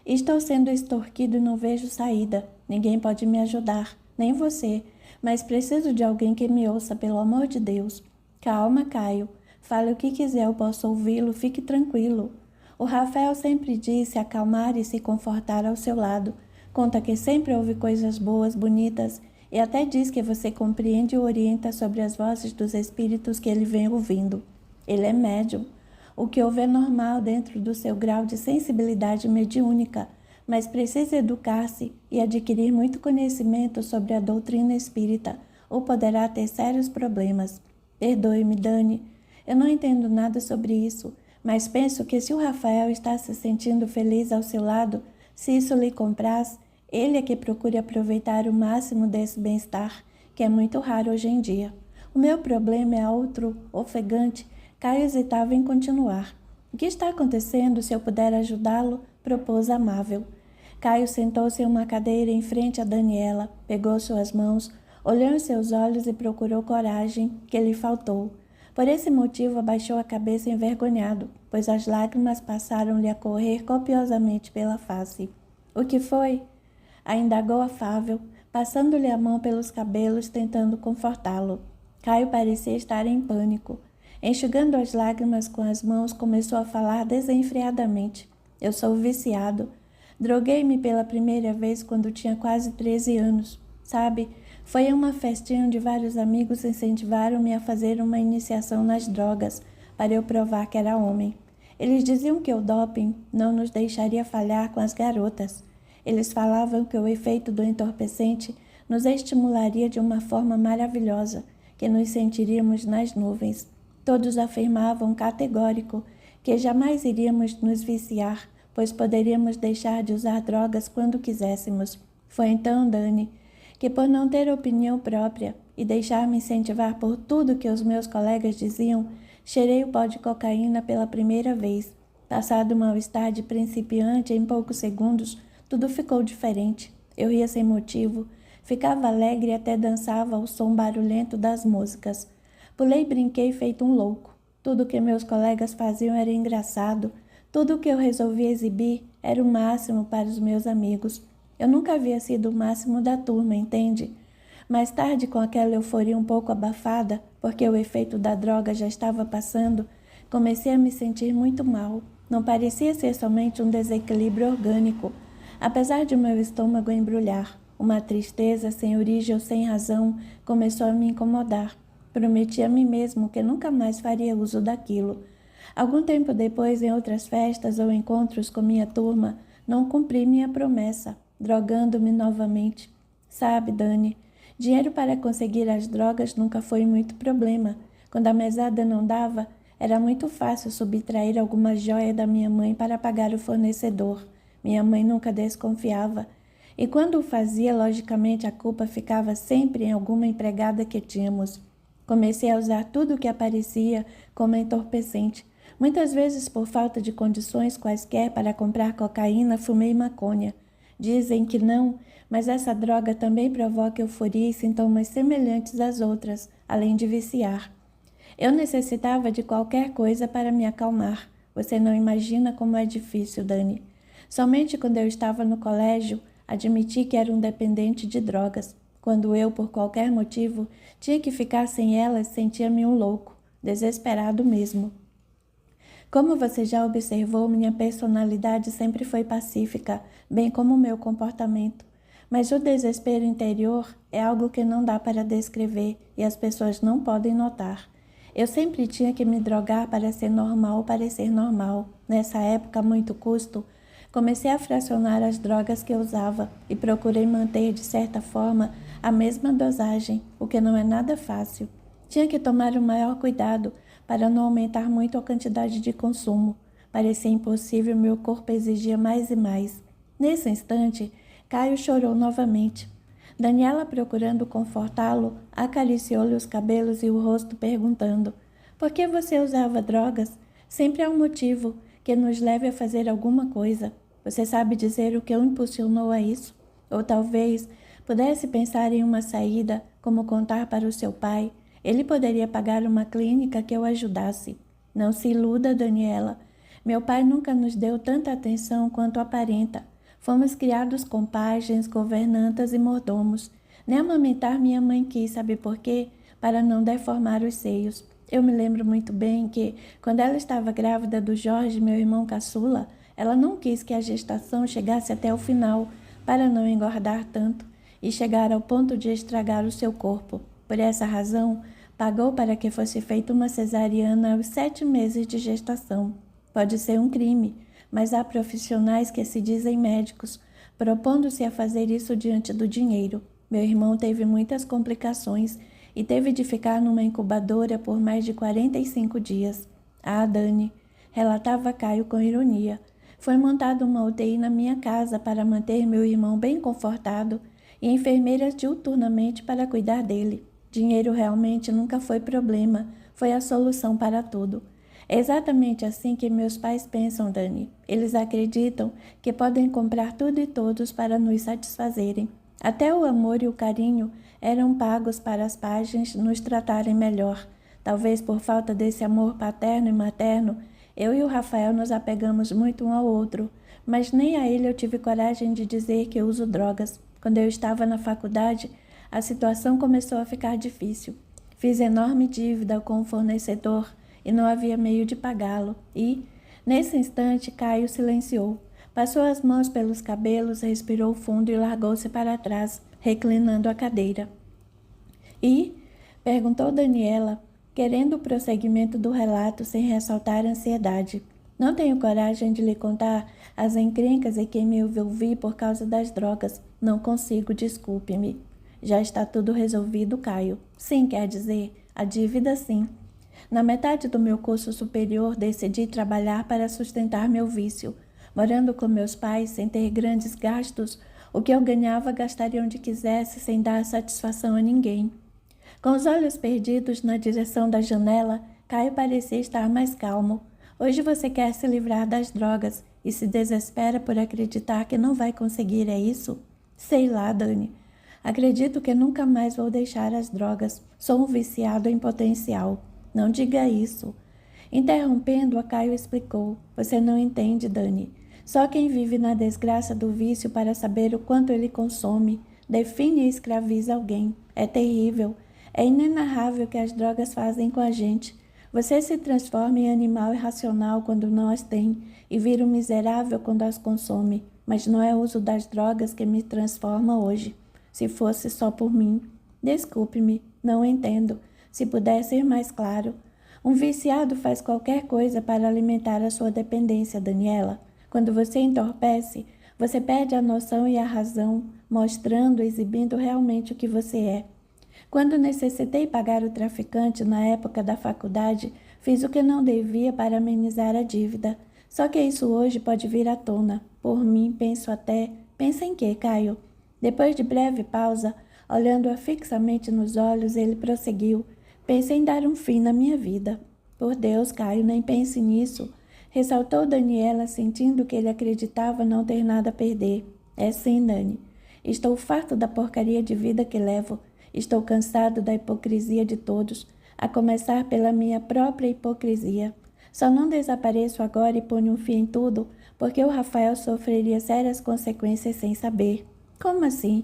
Estou sendo extorquido e não vejo saída. Ninguém pode me ajudar, nem você, mas preciso de alguém que me ouça, pelo amor de Deus. Calma, Caio. Fale o que quiser, eu posso ouvi-lo, fique tranquilo. O Rafael sempre disse acalmar e se confortar ao seu lado. Conta que sempre ouve coisas boas, bonitas, e até diz que você compreende e orienta sobre as vozes dos espíritos que ele vem ouvindo. Ele é médium. O que ouve é normal dentro do seu grau de sensibilidade mediúnica, mas precisa educar-se e adquirir muito conhecimento sobre a doutrina espírita, ou poderá ter sérios problemas. Perdoe-me, Dani, eu não entendo nada sobre isso, mas penso que se o Rafael está se sentindo feliz ao seu lado, se isso lhe compraz, ele é que procure aproveitar o máximo desse bem-estar, que é muito raro hoje em dia. O meu problema é outro, ofegante. Caio hesitava em continuar. O que está acontecendo? Se eu puder ajudá-lo, propôs amável. Caio sentou-se em uma cadeira em frente a Daniela, pegou suas mãos, olhou em seus olhos e procurou coragem, que lhe faltou. Por esse motivo abaixou a cabeça envergonhado, pois as lágrimas passaram-lhe a correr copiosamente pela face. O que foi? A indagou afável, passando-lhe a mão pelos cabelos, tentando confortá-lo. Caio parecia estar em pânico. Enxugando as lágrimas com as mãos, começou a falar desenfreadamente. Eu sou viciado. Droguei-me pela primeira vez quando tinha quase 13 anos. Sabe, foi em uma festinha onde vários amigos incentivaram-me a fazer uma iniciação nas drogas, para eu provar que era homem. Eles diziam que o doping não nos deixaria falhar com as garotas. Eles falavam que o efeito do entorpecente nos estimularia de uma forma maravilhosa, que nos sentiríamos nas nuvens. Todos afirmavam categórico que jamais iríamos nos viciar, pois poderíamos deixar de usar drogas quando quiséssemos. Foi então, Dani, que por não ter opinião própria e deixar-me incentivar por tudo que os meus colegas diziam, cheirei o pó de cocaína pela primeira vez. Passado o mal-estar de principiante, em poucos segundos, tudo ficou diferente. Eu ria sem motivo, ficava alegre e até dançava ao som barulhento das músicas. Pulei e brinquei feito um louco. Tudo o que meus colegas faziam era engraçado. Tudo o que eu resolvia exibir era o máximo para os meus amigos. Eu nunca havia sido o máximo da turma, entende? Mais tarde, com aquela euforia um pouco abafada, porque o efeito da droga já estava passando, comecei a me sentir muito mal. Não parecia ser somente um desequilíbrio orgânico. Apesar de meu estômago embrulhar, uma tristeza sem origem ou sem razão começou a me incomodar. Prometi a mim mesmo que nunca mais faria uso daquilo. Algum tempo depois, em outras festas ou encontros com minha turma, não cumpri minha promessa, drogando-me novamente. Sabe, Dani, dinheiro para conseguir as drogas nunca foi muito problema. Quando a mesada não dava, era muito fácil subtrair alguma joia da minha mãe para pagar o fornecedor. Minha mãe nunca desconfiava. E quando o fazia, logicamente a culpa ficava sempre em alguma empregada que tínhamos. Comecei a usar tudo o que aparecia como entorpecente. Muitas vezes, por falta de condições quaisquer para comprar cocaína, fumei maconha. Dizem que não, mas essa droga também provoca euforia e sintomas semelhantes às outras, além de viciar. Eu necessitava de qualquer coisa para me acalmar. Você não imagina como é difícil, Dani. Somente quando eu estava no colégio, admiti que era um dependente de drogas. Quando eu, por qualquer motivo, tinha que ficar sem elas, sentia-me um louco, desesperado mesmo. Como você já observou, minha personalidade sempre foi pacífica, bem como o meu comportamento. Mas o desespero interior é algo que não dá para descrever e as pessoas não podem notar. Eu sempre tinha que me drogar para ser normal ou parecer normal. Nessa época, a muito custo, comecei a fracionar as drogas que eu usava e procurei manter, de certa forma, a mesma dosagem, o que não é nada fácil. Tinha que tomar o maior cuidado para não aumentar muito a quantidade de consumo. Parecia impossível, meu corpo exigia mais e mais. Nesse instante, Caio chorou novamente. Daniela, procurando confortá-lo, acariciou-lhe os cabelos e o rosto, perguntando: por que você usava drogas? Sempre há um motivo que nos leve a fazer alguma coisa. Você sabe dizer o que o impulsionou a isso? Ou talvez pudesse pensar em uma saída, como contar para o seu pai. Ele poderia pagar uma clínica que o ajudasse. Não se iluda, Daniela. Meu pai nunca nos deu tanta atenção quanto aparenta. Fomos criados com pajens, governantas e mordomos. Nem amamentar minha mãe quis, sabe por quê? Para não deformar os seios. Eu me lembro muito bem que, quando ela estava grávida do Jorge, meu irmão caçula, ela não quis que a gestação chegasse até o final, para não engordar tanto e chegar ao ponto de estragar o seu corpo. Por essa razão, pagou para que fosse feita uma cesariana aos 7 meses de gestação. Pode ser um crime, mas há profissionais que se dizem médicos, propondo-se a fazer isso diante do dinheiro. Meu irmão teve muitas complicações e teve de ficar numa incubadora por mais de 45 dias. Ah, Dani, relatava Caio com ironia, foi montada uma UTI na minha casa para manter meu irmão bem confortado e enfermeiras diuturnamente para cuidar dele. Dinheiro realmente nunca foi problema, foi a solução para tudo. É exatamente assim que meus pais pensam, Dani. Eles acreditam que podem comprar tudo e todos para nos satisfazerem. Até o amor e o carinho eram pagos para as páginas nos tratarem melhor. Talvez por falta desse amor paterno e materno, eu e o Rafael nos apegamos muito um ao outro, mas nem a ele eu tive coragem de dizer que eu uso drogas. Quando eu estava na faculdade, a situação começou a ficar difícil. Fiz enorme dívida com o fornecedor e não havia meio de pagá-lo. E, nesse instante, Caio silenciou. Passou as mãos pelos cabelos, respirou fundo e largou-se para trás, reclinando a cadeira. E? Perguntou Daniela, querendo o prosseguimento do relato sem ressaltar a ansiedade. Não tenho coragem de lhe contar as encrencas em que me envolvi por causa das drogas. Não consigo, desculpe-me. Já está tudo resolvido, Caio. Sim, quer dizer, a dívida sim. Na metade do meu curso superior, decidi trabalhar para sustentar meu vício. Morando com meus pais, sem ter grandes gastos, o que eu ganhava gastaria onde quisesse, sem dar satisfação a ninguém. Com os olhos perdidos na direção da janela, Caio parecia estar mais calmo. Hoje você quer se livrar das drogas e se desespera por acreditar que não vai conseguir, é isso? Sei lá, Dani. Acredito que nunca mais vou deixar as drogas. Sou um viciado em potencial. Não diga isso. Interrompendo-a, Caio explicou. Você não entende, Dani. Só quem vive na desgraça do vício para saber o quanto ele consome, define e escraviza alguém. É terrível. É inenarrável o que as drogas fazem com a gente. Você se transforma em animal irracional quando não as tem e vira um miserável quando as consome. Mas não é o uso das drogas que me transforma hoje. Se fosse só por mim. Desculpe-me, não entendo. Se puder ser mais claro. Um viciado faz qualquer coisa para alimentar a sua dependência, Daniela. Quando você entorpece, você perde a noção e a razão, mostrando, exibindo realmente o que você é. Quando necessitei pagar o traficante na época da faculdade, fiz o que não devia para amenizar a dívida. Só que isso hoje pode vir à tona. Por mim, penso até... Pensa em quê, Caio? Depois de breve pausa, olhando-a fixamente nos olhos, ele prosseguiu. Pensei em dar um fim na minha vida. Por Deus, Caio, nem pense nisso. Ressaltou Daniela, sentindo que ele acreditava não ter nada a perder. É sim, Dani. Estou farto da porcaria de vida que levo. Estou cansado da hipocrisia de todos, a começar pela minha própria hipocrisia. Só não desapareço agora e ponho um fim em tudo, porque o Rafael sofreria sérias consequências sem saber. Como assim?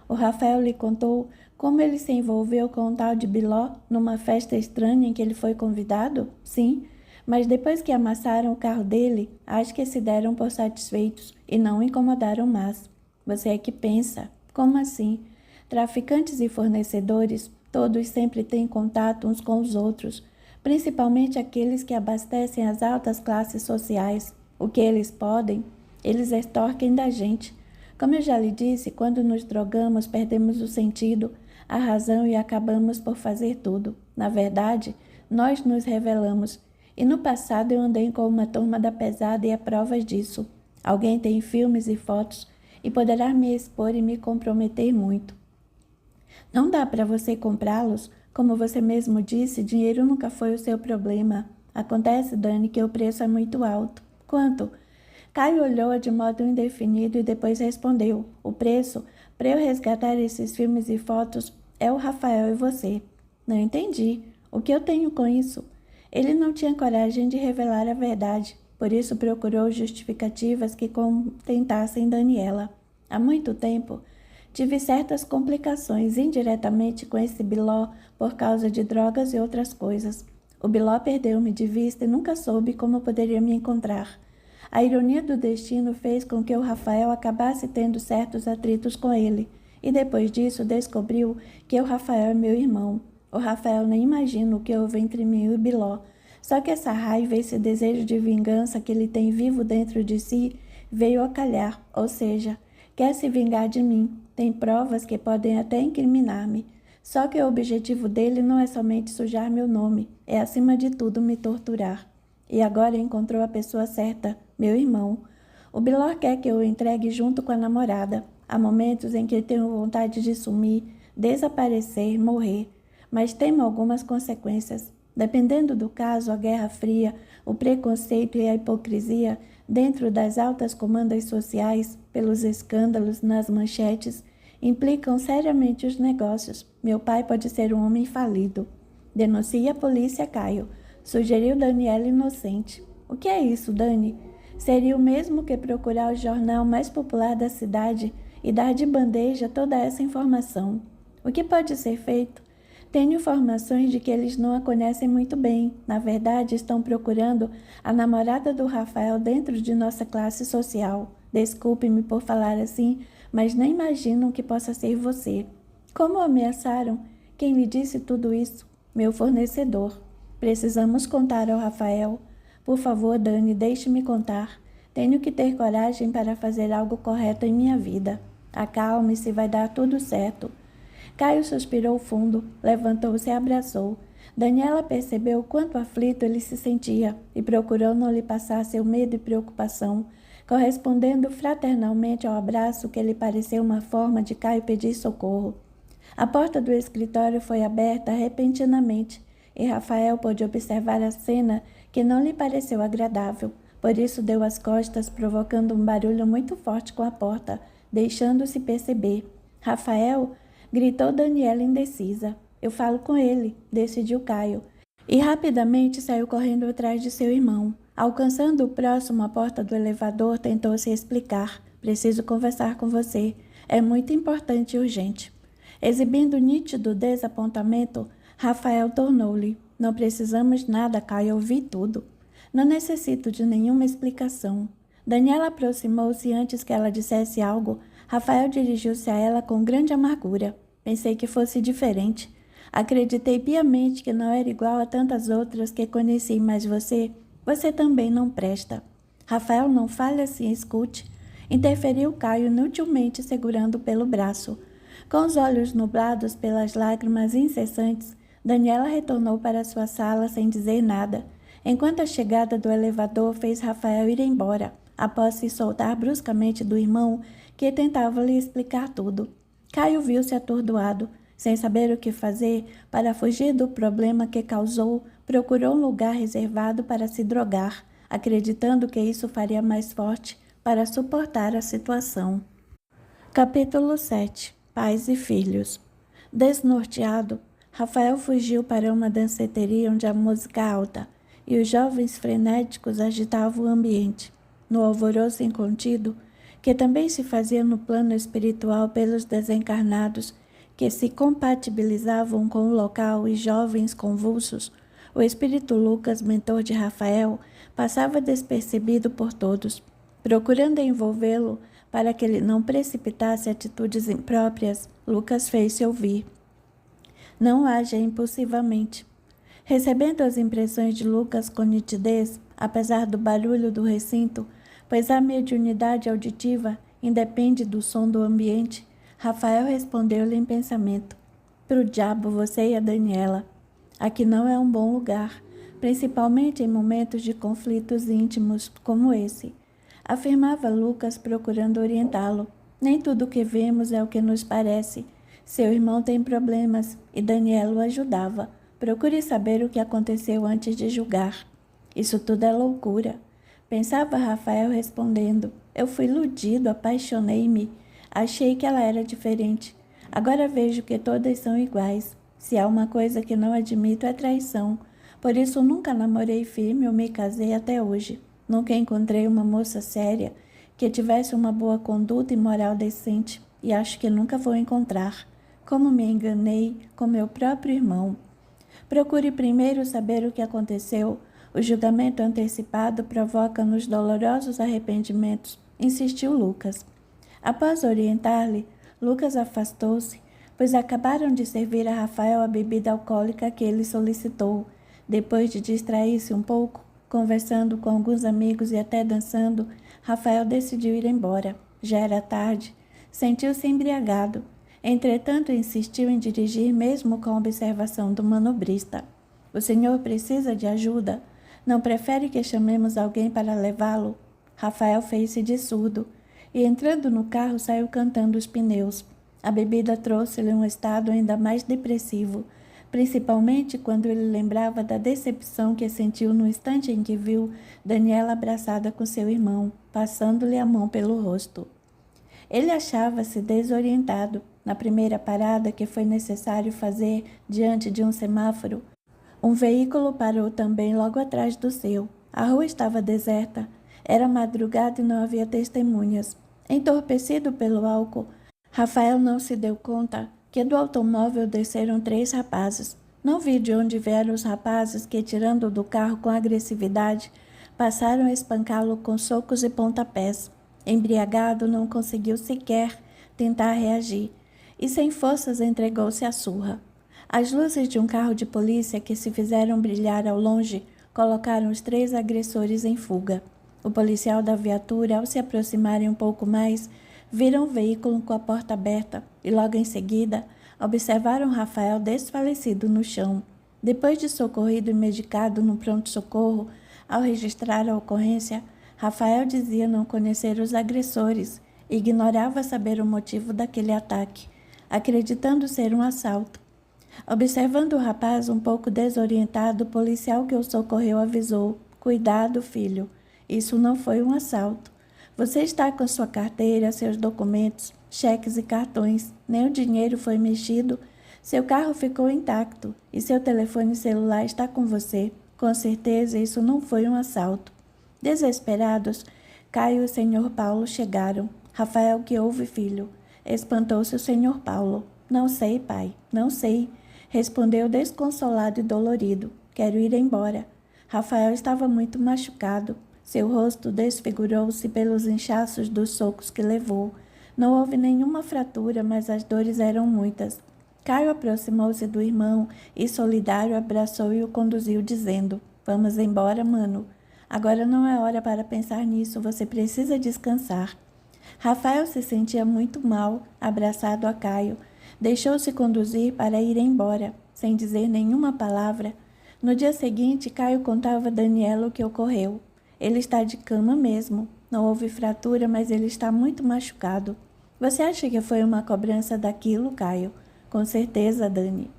O Rafael lhe contou como ele se envolveu com um tal de Biló numa festa estranha em que ele foi convidado? Sim, mas depois que amassaram o carro dele, acho que se deram por satisfeitos e não o incomodaram mais. Você é que pensa. Como assim? Traficantes e fornecedores, todos sempre têm contato uns com os outros, principalmente aqueles que abastecem as altas classes sociais. O que eles podem, eles extorquem da gente. Como eu já lhe disse, quando nos drogamos, perdemos o sentido, a razão e acabamos por fazer tudo. Na verdade, nós nos revelamos. E no passado eu andei com uma turma da pesada e há provas disso. Alguém tem filmes e fotos e poderá me expor e me comprometer muito. Não dá para você comprá-los? Como você mesmo disse, dinheiro nunca foi o seu problema. Acontece, Dani, que o preço é muito alto. Quanto? Caio olhou de modo indefinido e depois respondeu. O preço, para eu resgatar esses filmes e fotos, é o Rafael e você. Não entendi. O que eu tenho com isso? Ele não tinha coragem de revelar a verdade, por isso procurou justificativas que contentassem Daniela. Há muito tempo, tive certas complicações indiretamente com esse Biló por causa de drogas e outras coisas. O Biló perdeu-me de vista e nunca soube como poderia me encontrar. A ironia do destino fez com que o Rafael acabasse tendo certos atritos com ele, e depois disso descobriu que o Rafael é meu irmão. O Rafael nem imagina o que houve entre mim e o Biló, só que essa raiva, esse desejo de vingança que ele tem vivo dentro de si, veio a calhar, ou seja, quer se vingar de mim, tem provas que podem até incriminar-me. Só que o objetivo dele não é somente sujar meu nome, é acima de tudo me torturar. E agora encontrou a pessoa certa, meu irmão. O Biló quer que eu o entregue junto com a namorada. Há momentos em que tenho vontade de sumir, desaparecer, morrer, mas temo algumas consequências. Dependendo do caso, a Guerra Fria, o preconceito e a hipocrisia dentro das altas comandas sociais, pelos escândalos nas manchetes, implicam seriamente os negócios. Meu pai pode ser um homem falido. Denuncie a polícia, Caio, sugeriu Daniela inocente. O que é isso, Dani? Seria o mesmo que procurar o jornal mais popular da cidade e dar de bandeja toda essa informação. O que pode ser feito? Tenho informações de que eles não a conhecem muito bem. Na verdade, estão procurando a namorada do Rafael dentro de nossa classe social. Desculpe-me por falar assim, mas nem imaginam que possa ser você. Como o ameaçaram? Quem lhe disse tudo isso? Meu fornecedor. Precisamos contar ao Rafael. Por favor, Dani, deixe-me contar. Tenho que ter coragem para fazer algo correto em minha vida. Acalme-se, vai dar tudo certo. Caio suspirou fundo, levantou-se e abraçou. Daniela percebeu quanto aflito ele se sentia e procurou não lhe passar seu medo e preocupação, correspondendo fraternalmente ao abraço que lhe pareceu uma forma de Caio pedir socorro. A porta do escritório foi aberta repentinamente e Rafael pôde observar a cena que não lhe pareceu agradável. Por isso deu as costas, provocando um barulho muito forte com a porta, deixando-se perceber. Rafael, gritou Daniela indecisa. Eu falo com ele, decidiu Caio. E rapidamente saiu correndo atrás de seu irmão. Alcançando o próximo à porta do elevador, tentou se explicar. Preciso conversar com você. É muito importante e urgente. Exibindo nítido desapontamento, Rafael tornou-lhe. Não precisamos nada, Caio, eu ouvi tudo. Não necessito de nenhuma explicação. Daniela aproximou-se antes que ela dissesse algo. Rafael dirigiu-se a ela com grande amargura. Pensei que fosse diferente. Acreditei piamente que não era igual a tantas outras que conheci, mas você também não presta. Rafael, não fale assim, escute. Interferiu Caio inutilmente, segurando pelo braço. Com os olhos nublados pelas lágrimas incessantes, Daniela retornou para sua sala sem dizer nada, enquanto a chegada do elevador fez Rafael ir embora, após se soltar bruscamente do irmão, que tentava lhe explicar tudo. Caio viu-se atordoado. Sem saber o que fazer para fugir do problema que causou, procurou um lugar reservado para se drogar, acreditando que isso faria mais forte para suportar a situação. Capítulo 7. Pais e filhos. Desnorteado, Rafael fugiu para uma danceteria onde a música alta e os jovens frenéticos agitavam o ambiente. No alvoroço incontido, que também se fazia no plano espiritual pelos desencarnados, que se compatibilizavam com o local e jovens convulsos, o espírito Lucas, mentor de Rafael, passava despercebido por todos, procurando envolvê-lo para que ele não precipitasse atitudes impróprias. Lucas fez-se ouvir. Não haja impulsivamente. Recebendo as impressões de Lucas com nitidez, apesar do barulho do recinto, pois a mediunidade auditiva independe do som do ambiente, Rafael respondeu-lhe em pensamento: "Pro diabo você e a Daniela. Aqui não é um bom lugar, principalmente em momentos de conflitos íntimos como esse", afirmava Lucas, procurando orientá-lo. "Nem tudo o que vemos é o que nos parece. Seu irmão tem problemas e Daniela o ajudava. Procure saber o que aconteceu antes de julgar." "Isso tudo é loucura", pensava Rafael respondendo. "Eu fui iludido, apaixonei-me. Achei que ela era diferente. Agora vejo que todas são iguais. Se há uma coisa que não admito é traição. Por isso nunca namorei firme ou me casei até hoje. Nunca encontrei uma moça séria que tivesse uma boa conduta e moral decente, e acho que nunca vou encontrar. Como me enganei com meu próprio irmão. Procure primeiro saber o que aconteceu. O julgamento antecipado provoca-nos dolorosos arrependimentos", insistiu Lucas. Após orientar-lhe, Lucas afastou-se, pois acabaram de servir a Rafael a bebida alcoólica que ele solicitou. Depois de distrair-se um pouco, conversando com alguns amigos e até dançando, Rafael decidiu ir embora. Já era tarde. Sentiu-se embriagado. Entretanto, insistiu em dirigir mesmo com a observação do manobrista. "O senhor precisa de ajuda? Não prefere que chamemos alguém para levá-lo?" Rafael fez-se de surdo e, entrando no carro, saiu cantando os pneus. A bebida trouxe-lhe um estado ainda mais depressivo, principalmente quando ele lembrava da decepção que sentiu no instante em que viu Daniela abraçada com seu irmão, passando-lhe a mão pelo rosto. Ele achava-se desorientado. Na primeira parada que foi necessário fazer diante de um semáforo, um veículo parou também logo atrás do seu. A rua estava deserta. Era madrugada e não havia testemunhas. Entorpecido pelo álcool, Rafael não se deu conta que do automóvel desceram 3 rapazes. Não vi de onde vieram os rapazes que, tirando-o do carro com agressividade, passaram a espancá-lo com socos e pontapés. Embriagado, não conseguiu sequer tentar reagir e, sem forças, entregou-se à surra. As luzes de um carro de polícia que se fizeram brilhar ao longe colocaram os 3 agressores em fuga. O policial da viatura, ao se aproximarem um pouco mais, viram o veículo com a porta aberta e, logo em seguida, observaram Rafael desfalecido no chão. Depois de socorrido e medicado no pronto-socorro, ao registrar a ocorrência, Rafael dizia não conhecer os agressores e ignorava saber o motivo daquele ataque, acreditando ser um assalto. Observando o rapaz um pouco desorientado, o policial que o socorreu avisou: "Cuidado, filho, isso não foi um assalto. Você está com sua carteira, seus documentos, cheques e cartões, nem o dinheiro foi mexido, seu carro ficou intacto e seu telefone celular está com você. Com certeza isso não foi um assalto." Desesperados, Caio e o senhor Paulo chegaram. "Rafael, que houve, filho?" Espantou-se o senhor Paulo. "Não sei, pai, não sei", respondeu desconsolado e dolorido. "Quero ir embora." Rafael estava muito machucado. Seu rosto desfigurou-se pelos inchaços dos socos que levou. Não houve nenhuma fratura, mas as dores eram muitas. Caio aproximou-se do irmão e, solidário, abraçou e o conduziu, dizendo: "Vamos embora, mano. Agora não é hora para pensar nisso, você precisa descansar." Rafael se sentia muito mal, abraçado a Caio. Deixou-se conduzir para ir embora, sem dizer nenhuma palavra. No dia seguinte, Caio contava a Daniela o que ocorreu. "Ele está de cama mesmo. Não houve fratura, mas ele está muito machucado." "Você acha que foi uma cobrança daquilo, Caio?" "Com certeza, Dani."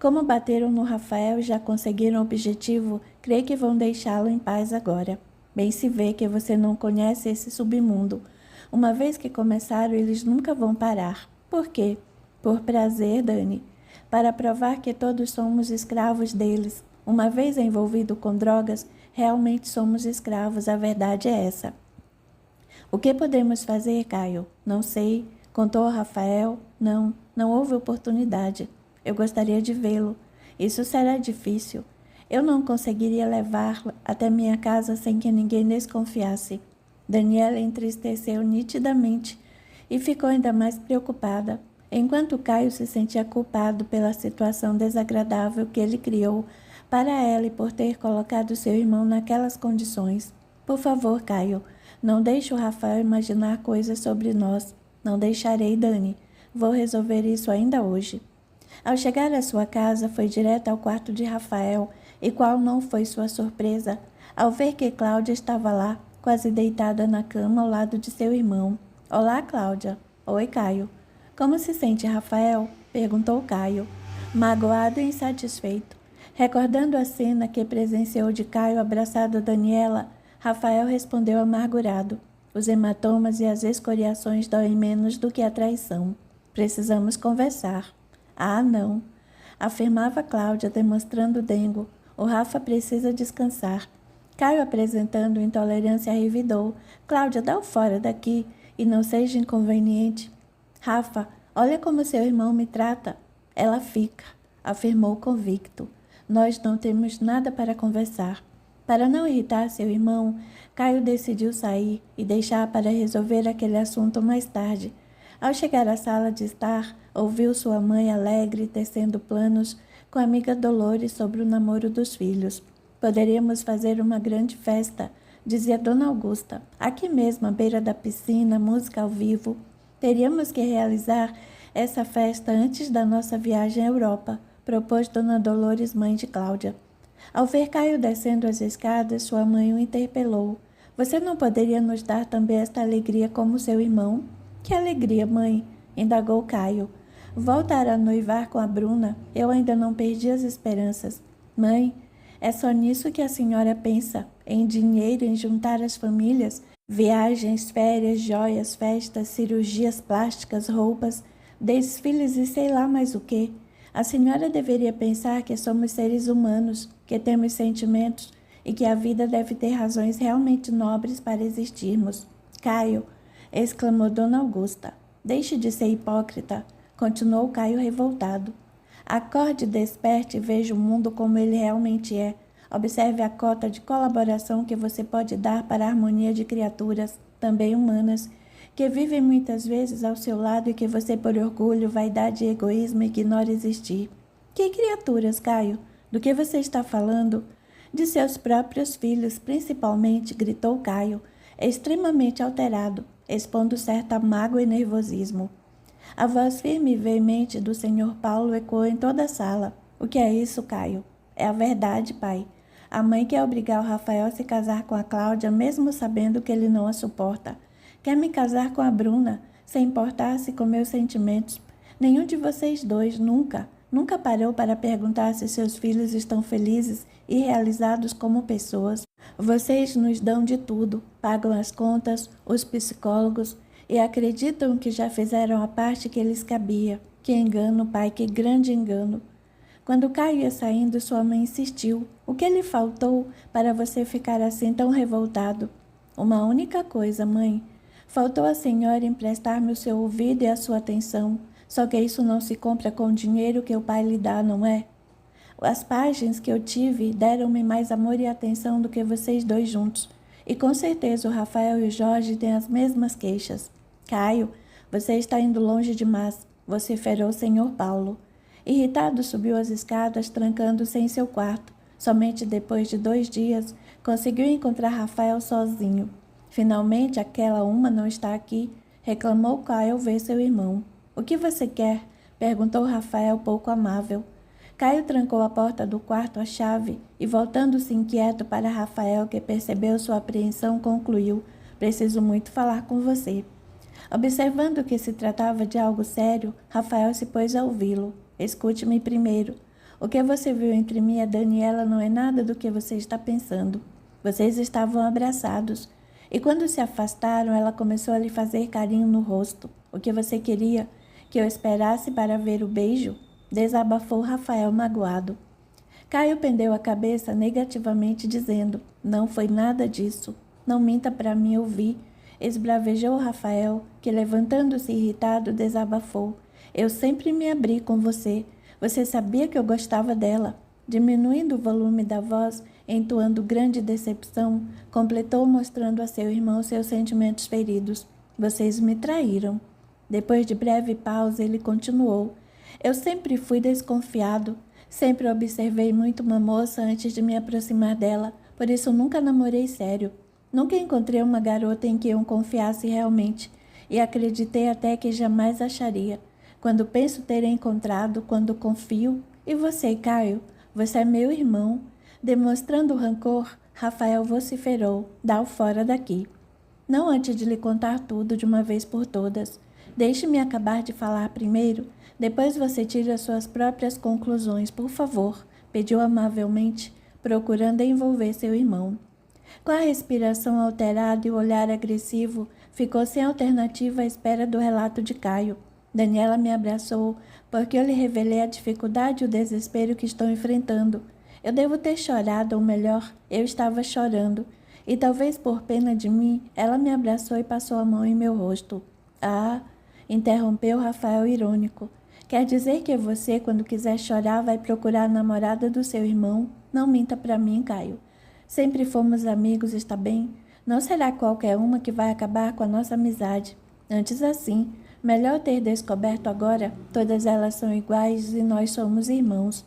"Como bateram no Rafael e já conseguiram o objetivo, creio que vão deixá-lo em paz agora. Bem se vê que você não conhece esse submundo. Uma vez que começaram, eles nunca vão parar." "Por quê?" "Por prazer, Dani. Para provar que todos somos escravos deles. Uma vez envolvido com drogas, realmente somos escravos, a verdade é essa." O que podemos fazer, Caio? Não sei. Contou a Rafael? Não houve oportunidade. Eu gostaria de vê-lo. Isso será difícil. Eu não conseguiria levá-lo até minha casa sem que ninguém desconfiasse. Daniela entristeceu nitidamente e ficou ainda mais preocupada, enquanto Caio se sentia culpado pela situação desagradável que ele criou para ela e por ter colocado seu irmão naquelas condições. Por favor, Caio, não deixe o Rafael imaginar coisas sobre nós. Não deixarei, Dani. Vou resolver isso ainda hoje. Ao chegar à sua casa, foi direto ao quarto de Rafael, e qual não foi sua surpresa ao ver que Cláudia estava lá, quase deitada na cama ao lado de seu irmão. Olá, Cláudia. Oi, Caio. Como se sente, Rafael? Perguntou Caio, magoado e insatisfeito. Recordando a cena que presenciou de Caio abraçado a Daniela, Rafael respondeu amargurado. Os hematomas e as escoriações doem menos do que a traição. Precisamos conversar. Ah, não, afirmava Cláudia, demonstrando dengo. O Rafa precisa descansar. Caio, apresentando intolerância, revidou. Cláudia, dá-o fora daqui e não seja inconveniente. Rafa, olha como seu irmão me trata. Ela fica, afirmou convicto. Nós não temos nada para conversar. Para não irritar seu irmão, Caio decidiu sair e deixar para resolver aquele assunto mais tarde. Ao chegar à sala de estar, ouviu sua mãe alegre tecendo planos com a amiga Dolores sobre o namoro dos filhos. Poderíamos fazer uma grande festa, dizia Dona Augusta, aqui mesmo à beira da piscina, música ao vivo. Teríamos que realizar essa festa antes da nossa viagem à Europa, propôs Dona Dolores, mãe de Cláudia. Ao ver Caio descendo as escadas, sua mãe o interpelou. Você não poderia nos dar também esta alegria como seu irmão? Que alegria, mãe? Indagou Caio. Voltar a noivar com a Bruna, eu ainda não perdi as esperanças. Mãe, é só nisso que a senhora pensa? Em dinheiro, em juntar as famílias? Viagens, férias, joias, festas, cirurgias plásticas, roupas, desfiles e sei lá mais o quê. A senhora deveria pensar que somos seres humanos, que temos sentimentos e que a vida deve ter razões realmente nobres para existirmos. Caio, exclamou Dona Augusta. Deixe de ser hipócrita, continuou Caio revoltado. Acorde, desperte e veja o mundo como ele realmente é. Observe a cota de colaboração que você pode dar para a harmonia de criaturas, também humanas, que vivem muitas vezes ao seu lado e que você, por orgulho, vaidade e egoísmo, ignora existir. Que criaturas, Caio? Do que você está falando? De seus próprios filhos, principalmente, gritou Caio, extremamente alterado, expondo certa mágoa e nervosismo. A voz firme e veemente do senhor Paulo ecoou em toda a sala. O que é isso, Caio? É a verdade, pai. A mãe quer obrigar o Rafael a se casar com a Cláudia, mesmo sabendo que ele não a suporta. Quer me casar com a Bruna, sem importar-se com meus sentimentos. Nenhum de vocês dois nunca parou para perguntar se seus filhos estão felizes e realizados como pessoas. Vocês nos dão de tudo, pagam as contas, os psicólogos, e acreditam que já fizeram a parte que lhes cabia. Que engano, pai, que grande engano. Quando Caio ia saindo, sua mãe insistiu. O que lhe faltou para você ficar assim tão revoltado? Uma única coisa, mãe. Faltou a senhora emprestar-me o seu ouvido e a sua atenção. Só que isso não se compra com o dinheiro que o pai lhe dá, não é? As páginas que eu tive deram-me mais amor e atenção do que vocês dois juntos. E com certeza o Rafael e o Jorge têm as mesmas queixas. Caio, você está indo longe demais, vociferou o senhor Paulo. Irritado, subiu as escadas, trancando-se em seu quarto. Somente depois de 2 dias, conseguiu encontrar Rafael sozinho. Finalmente, aquela uma não está aqui, reclamou Caio ao ver seu irmão. O que você quer? Perguntou Rafael, pouco amável. Caio trancou a porta do quarto à chave e, voltando-se inquieto para Rafael, que percebeu sua apreensão, concluiu: preciso muito falar com você. Observando que se tratava de algo sério, Rafael se pôs a ouvi-lo. Escute-me primeiro. O que você viu entre mim e a Daniela não é nada do que você está pensando. Vocês estavam abraçados. E quando se afastaram, ela começou a lhe fazer carinho no rosto. O que você queria? Que eu esperasse para ver o beijo? Desabafou Rafael magoado. Caio pendeu a cabeça negativamente, dizendo: não foi nada disso. Não minta para mim ouvir. esbravejou Rafael, que levantando-se irritado desabafou. Eu sempre me abri com você. Você sabia que eu gostava dela. Diminuindo o volume da voz, entoando grande decepção, completou mostrando a seu irmão seus sentimentos feridos. Vocês me traíram. Depois de breve pausa, ele continuou. Eu sempre fui desconfiado. Sempre observei muito uma moça antes de me aproximar dela, por isso nunca namorei sério. Nunca encontrei uma garota em que eu confiasse realmente, e acreditei até que jamais acharia. Quando penso ter encontrado, quando confio. E você, Caio? Você é meu irmão. Demonstrando rancor, Rafael vociferou. Dá-o fora daqui. Não antes de lhe contar tudo de uma vez por todas. Deixe-me acabar de falar primeiro, depois você tire as suas próprias conclusões, por favor, pediu amavelmente, procurando envolver seu irmão. Com a respiração alterada e o olhar agressivo, ficou sem alternativa à espera do relato de Caio. Daniela me abraçou, porque eu lhe revelei a dificuldade e o desespero que estou enfrentando. Eu devo ter chorado, ou melhor, eu estava chorando, e talvez por pena de mim, ela me abraçou e passou a mão em meu rosto. Ah, interrompeu Rafael irônico. Quer dizer que você, quando quiser chorar, vai procurar a namorada do seu irmão? Não minta para mim, Caio. Sempre fomos amigos, está bem? Não será qualquer uma que vai acabar com a nossa amizade. Antes assim, melhor ter descoberto agora, todas elas são iguais e nós somos irmãos.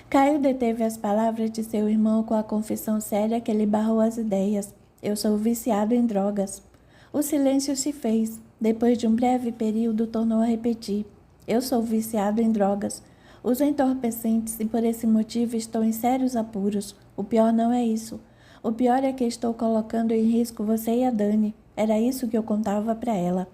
Caio deteve as palavras de seu irmão com a confissão séria que lhe barrou as ideias. Eu sou viciado em drogas. O silêncio se fez. Depois de um breve período, tornou a repetir. Eu sou viciado em drogas. Uso entorpecentes e por esse motivo estou em sérios apuros. O pior não é isso. O pior é que estou colocando em risco você e a Dani. Era isso que eu contava para ela.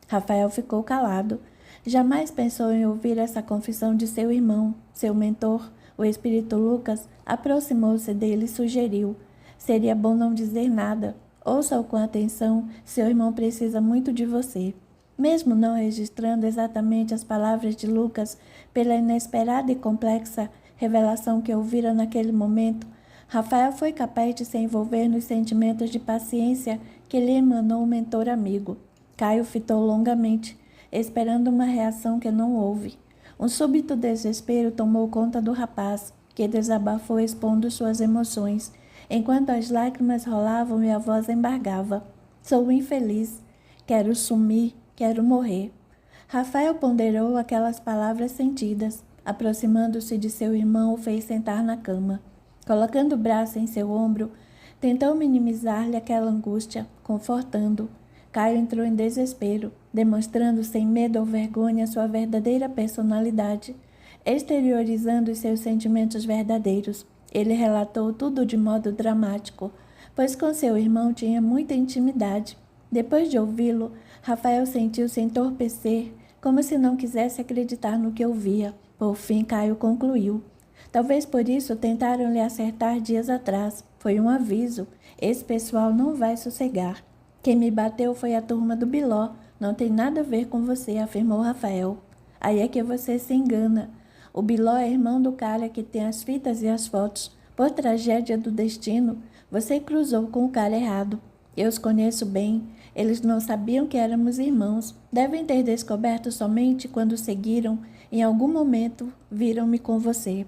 Rafael ficou calado. Jamais pensou em ouvir essa confissão de seu irmão. Seu mentor, o espírito Lucas, aproximou-se dele e sugeriu. Seria bom não dizer nada. Ouça-o com atenção, seu irmão precisa muito de você. Mesmo não registrando exatamente as palavras de Lucas, pela inesperada e complexa revelação que ouvira naquele momento, Rafael foi capaz de se envolver nos sentimentos de paciência que lhe emanou o mentor amigo. Caio fitou longamente, esperando uma reação que não houve. Um súbito desespero tomou conta do rapaz, que desabafou expondo suas emoções, enquanto as lágrimas rolavam e a voz embargava. Sou infeliz. Quero sumir. Quero morrer. Rafael ponderou aquelas palavras sentidas. Aproximando-se de seu irmão, o fez sentar na cama. Colocando o braço em seu ombro, tentou minimizar-lhe aquela angústia, confortando. Caio entrou em desespero, demonstrando sem medo ou vergonha sua verdadeira personalidade, exteriorizando os seus sentimentos verdadeiros. Ele relatou tudo de modo dramático, pois com seu irmão tinha muita intimidade. Depois de ouvi-lo, Rafael sentiu-se entorpecer, como se não quisesse acreditar no que ouvia. Por fim, Caio concluiu. Talvez por isso tentaram lhe acertar dias atrás. Foi um aviso. Esse pessoal não vai sossegar. Quem me bateu foi a turma do Biló. Não tem nada a ver com você, afirmou Rafael. Aí é que você se engana. O Biló é irmão do cara que tem as fitas e as fotos. Por tragédia do destino, você cruzou com o cara errado. Eu os conheço bem. Eles não sabiam que éramos irmãos. Devem ter descoberto somente quando seguiram. Em algum momento, viram-me com você.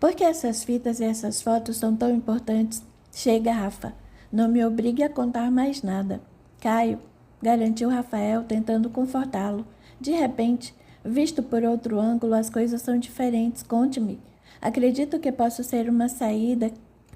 Por que essas fitas e essas fotos são tão importantes? Chega, Rafa. Não me obrigue a contar mais nada. Caio, garantiu Rafael, tentando confortá-lo. De repente, visto por outro ângulo, as coisas são diferentes. Conte-me. Acredito que posso ser uma saída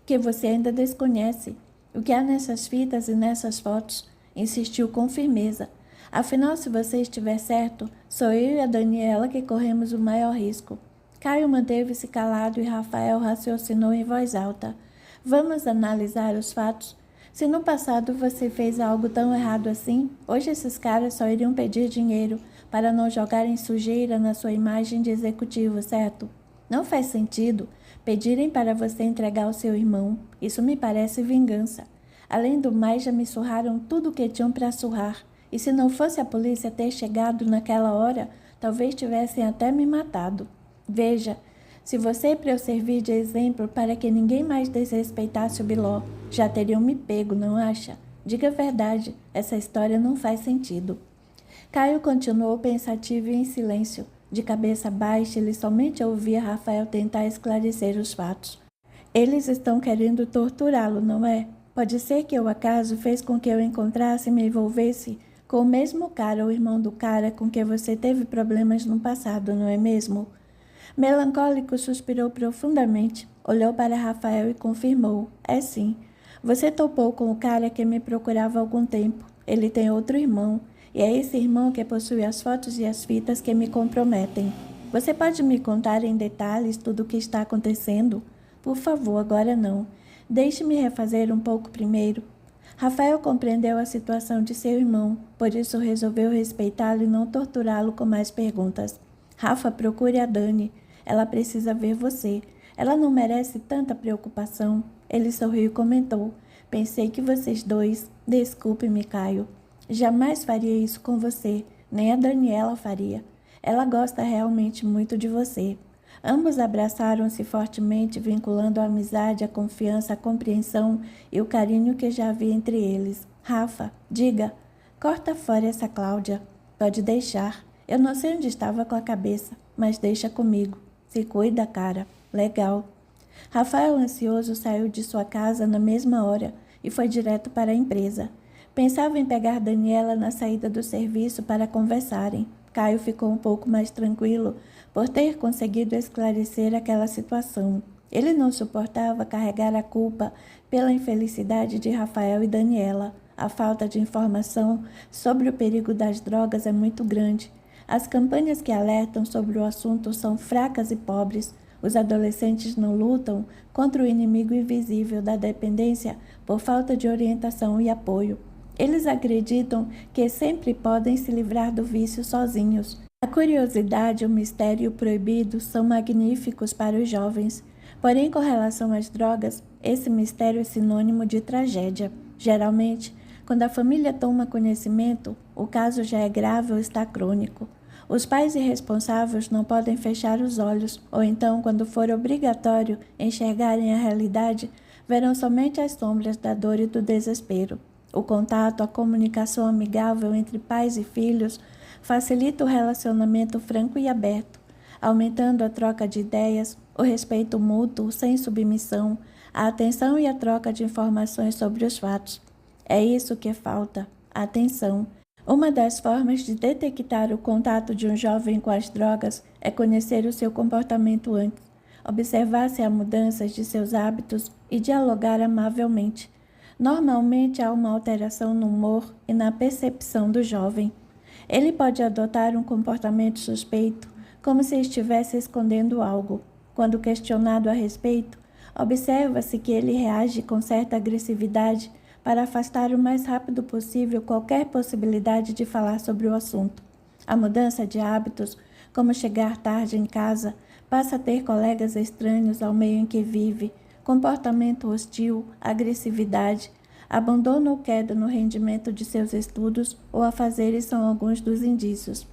que você ainda desconhece. O que há nessas fitas e nessas fotos? Insistiu com firmeza. Afinal, se você estiver certo, sou eu e a Daniela que corremos o maior risco. Caio manteve-se calado e Rafael raciocinou em voz alta. Vamos analisar os fatos. Se no passado você fez algo tão errado assim, hoje esses caras só iriam pedir dinheiro para não jogarem sujeira na sua imagem de executivo, certo? Não faz sentido pedirem para você entregar o seu irmão. Isso me parece vingança. Além do mais, já me surraram tudo o que tinham para surrar. E se não fosse a polícia ter chegado naquela hora, talvez tivessem até me matado. Veja, se você para eu servir de exemplo para que ninguém mais desrespeitasse o Biló, já teriam me pego, não acha? Diga a verdade, essa história não faz sentido. Caio continuou pensativo e em silêncio. De cabeça baixa, ele somente ouvia Rafael tentar esclarecer os fatos. Eles estão querendo torturá-lo, não é? Pode ser que o acaso fez com que eu encontrasse e me envolvesse com o mesmo cara ou irmão do cara com que você teve problemas no passado, não é mesmo? Melancólico, suspirou profundamente, olhou para Rafael e confirmou. É sim. Você topou com o cara que me procurava há algum tempo. Ele tem outro irmão, e é esse irmão que possui as fotos e as fitas que me comprometem. Você pode me contar em detalhes tudo o que está acontecendo? Por favor, agora não. Deixe-me refazer um pouco primeiro. Rafael compreendeu a situação de seu irmão, por isso resolveu respeitá-lo e não torturá-lo com mais perguntas. Rafa, procure a Dani. Ela precisa ver você. Ela não merece tanta preocupação. Ele sorriu e comentou. Pensei que vocês dois... Desculpe-me, Caio. Jamais faria isso com você. Nem a Daniela faria. Ela gosta realmente muito de você. Ambos abraçaram-se fortemente, vinculando a amizade, a confiança, a compreensão e o carinho que já havia entre eles. Rafa, diga, corta fora essa Cláudia. Pode deixar. Eu não sei onde estava com a cabeça, mas deixa comigo. Se cuida, cara. Legal. Rafael, ansioso, saiu de sua casa na mesma hora e foi direto para a empresa. Pensava em pegar Daniela na saída do serviço para conversarem. Caio ficou um pouco mais tranquilo por ter conseguido esclarecer aquela situação. Ele não suportava carregar a culpa pela infelicidade de Rafael e Daniela. A falta de informação sobre o perigo das drogas é muito grande. As campanhas que alertam sobre o assunto são fracas e pobres. Os adolescentes não lutam contra o inimigo invisível da dependência por falta de orientação e apoio. Eles acreditam que sempre podem se livrar do vício sozinhos. A curiosidade, o mistério e o proibido são magníficos para os jovens. Porém, com relação às drogas, esse mistério é sinônimo de tragédia. Geralmente, quando a família toma conhecimento, o caso já é grave ou está crônico. Os pais irresponsáveis não podem fechar os olhos, ou então, quando for obrigatório enxergarem a realidade, verão somente as sombras da dor e do desespero. O contato, a comunicação amigável entre pais e filhos facilita o relacionamento franco e aberto, aumentando a troca de ideias, o respeito mútuo sem submissão, a atenção e a troca de informações sobre os fatos. É isso que falta, atenção. Uma das formas de detectar o contato de um jovem com as drogas é conhecer o seu comportamento antes, observar se há mudanças de seus hábitos e dialogar amavelmente. Normalmente há uma alteração no humor e na percepção do jovem. Ele pode adotar um comportamento suspeito, como se estivesse escondendo algo. Quando questionado a respeito, observa-se que ele reage com certa agressividade para afastar o mais rápido possível qualquer possibilidade de falar sobre o assunto. A mudança de hábitos, como chegar tarde em casa, passa a ter colegas estranhos ao meio em que vive, comportamento hostil, agressividade, abandono ou queda no rendimento de seus estudos ou afazeres são alguns dos indícios.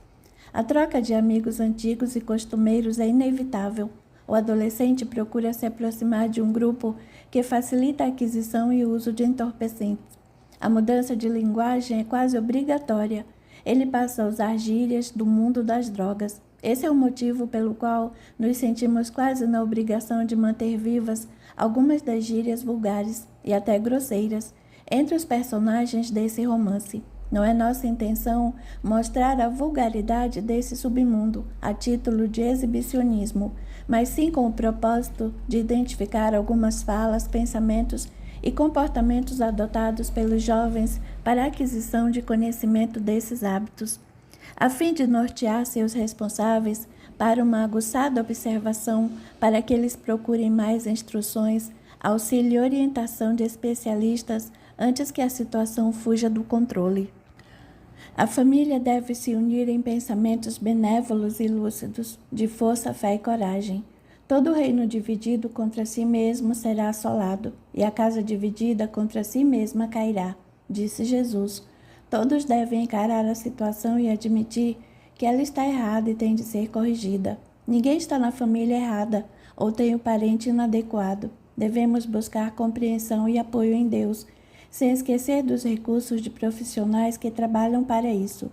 A troca de amigos antigos e costumeiros é inevitável. O adolescente procura se aproximar de um grupo que facilita a aquisição e o uso de entorpecentes. A mudança de linguagem é quase obrigatória. Ele passa a usar gírias do mundo das drogas. Esse é o motivo pelo qual nos sentimos quase na obrigação de manter vivas algumas das gírias vulgares e até grosseiras entre os personagens desse romance. Não é nossa intenção mostrar a vulgaridade desse submundo a título de exibicionismo, mas sim com o propósito de identificar algumas falas, pensamentos e comportamentos adotados pelos jovens para a aquisição de conhecimento desses hábitos, a fim de nortear seus responsáveis para uma aguçada observação para que eles procurem mais instruções, auxílio e orientação de especialistas antes que a situação fuja do controle. A família deve se unir em pensamentos benévolos e lúcidos, de força, fé e coragem. Todo reino dividido contra si mesmo será assolado, e a casa dividida contra si mesma cairá, disse Jesus. Todos devem encarar a situação e admitir que ela está errada e tem de ser corrigida. Ninguém está na família errada ou tem o parente inadequado. Devemos buscar compreensão e apoio em Deus, sem esquecer dos recursos de profissionais que trabalham para isso.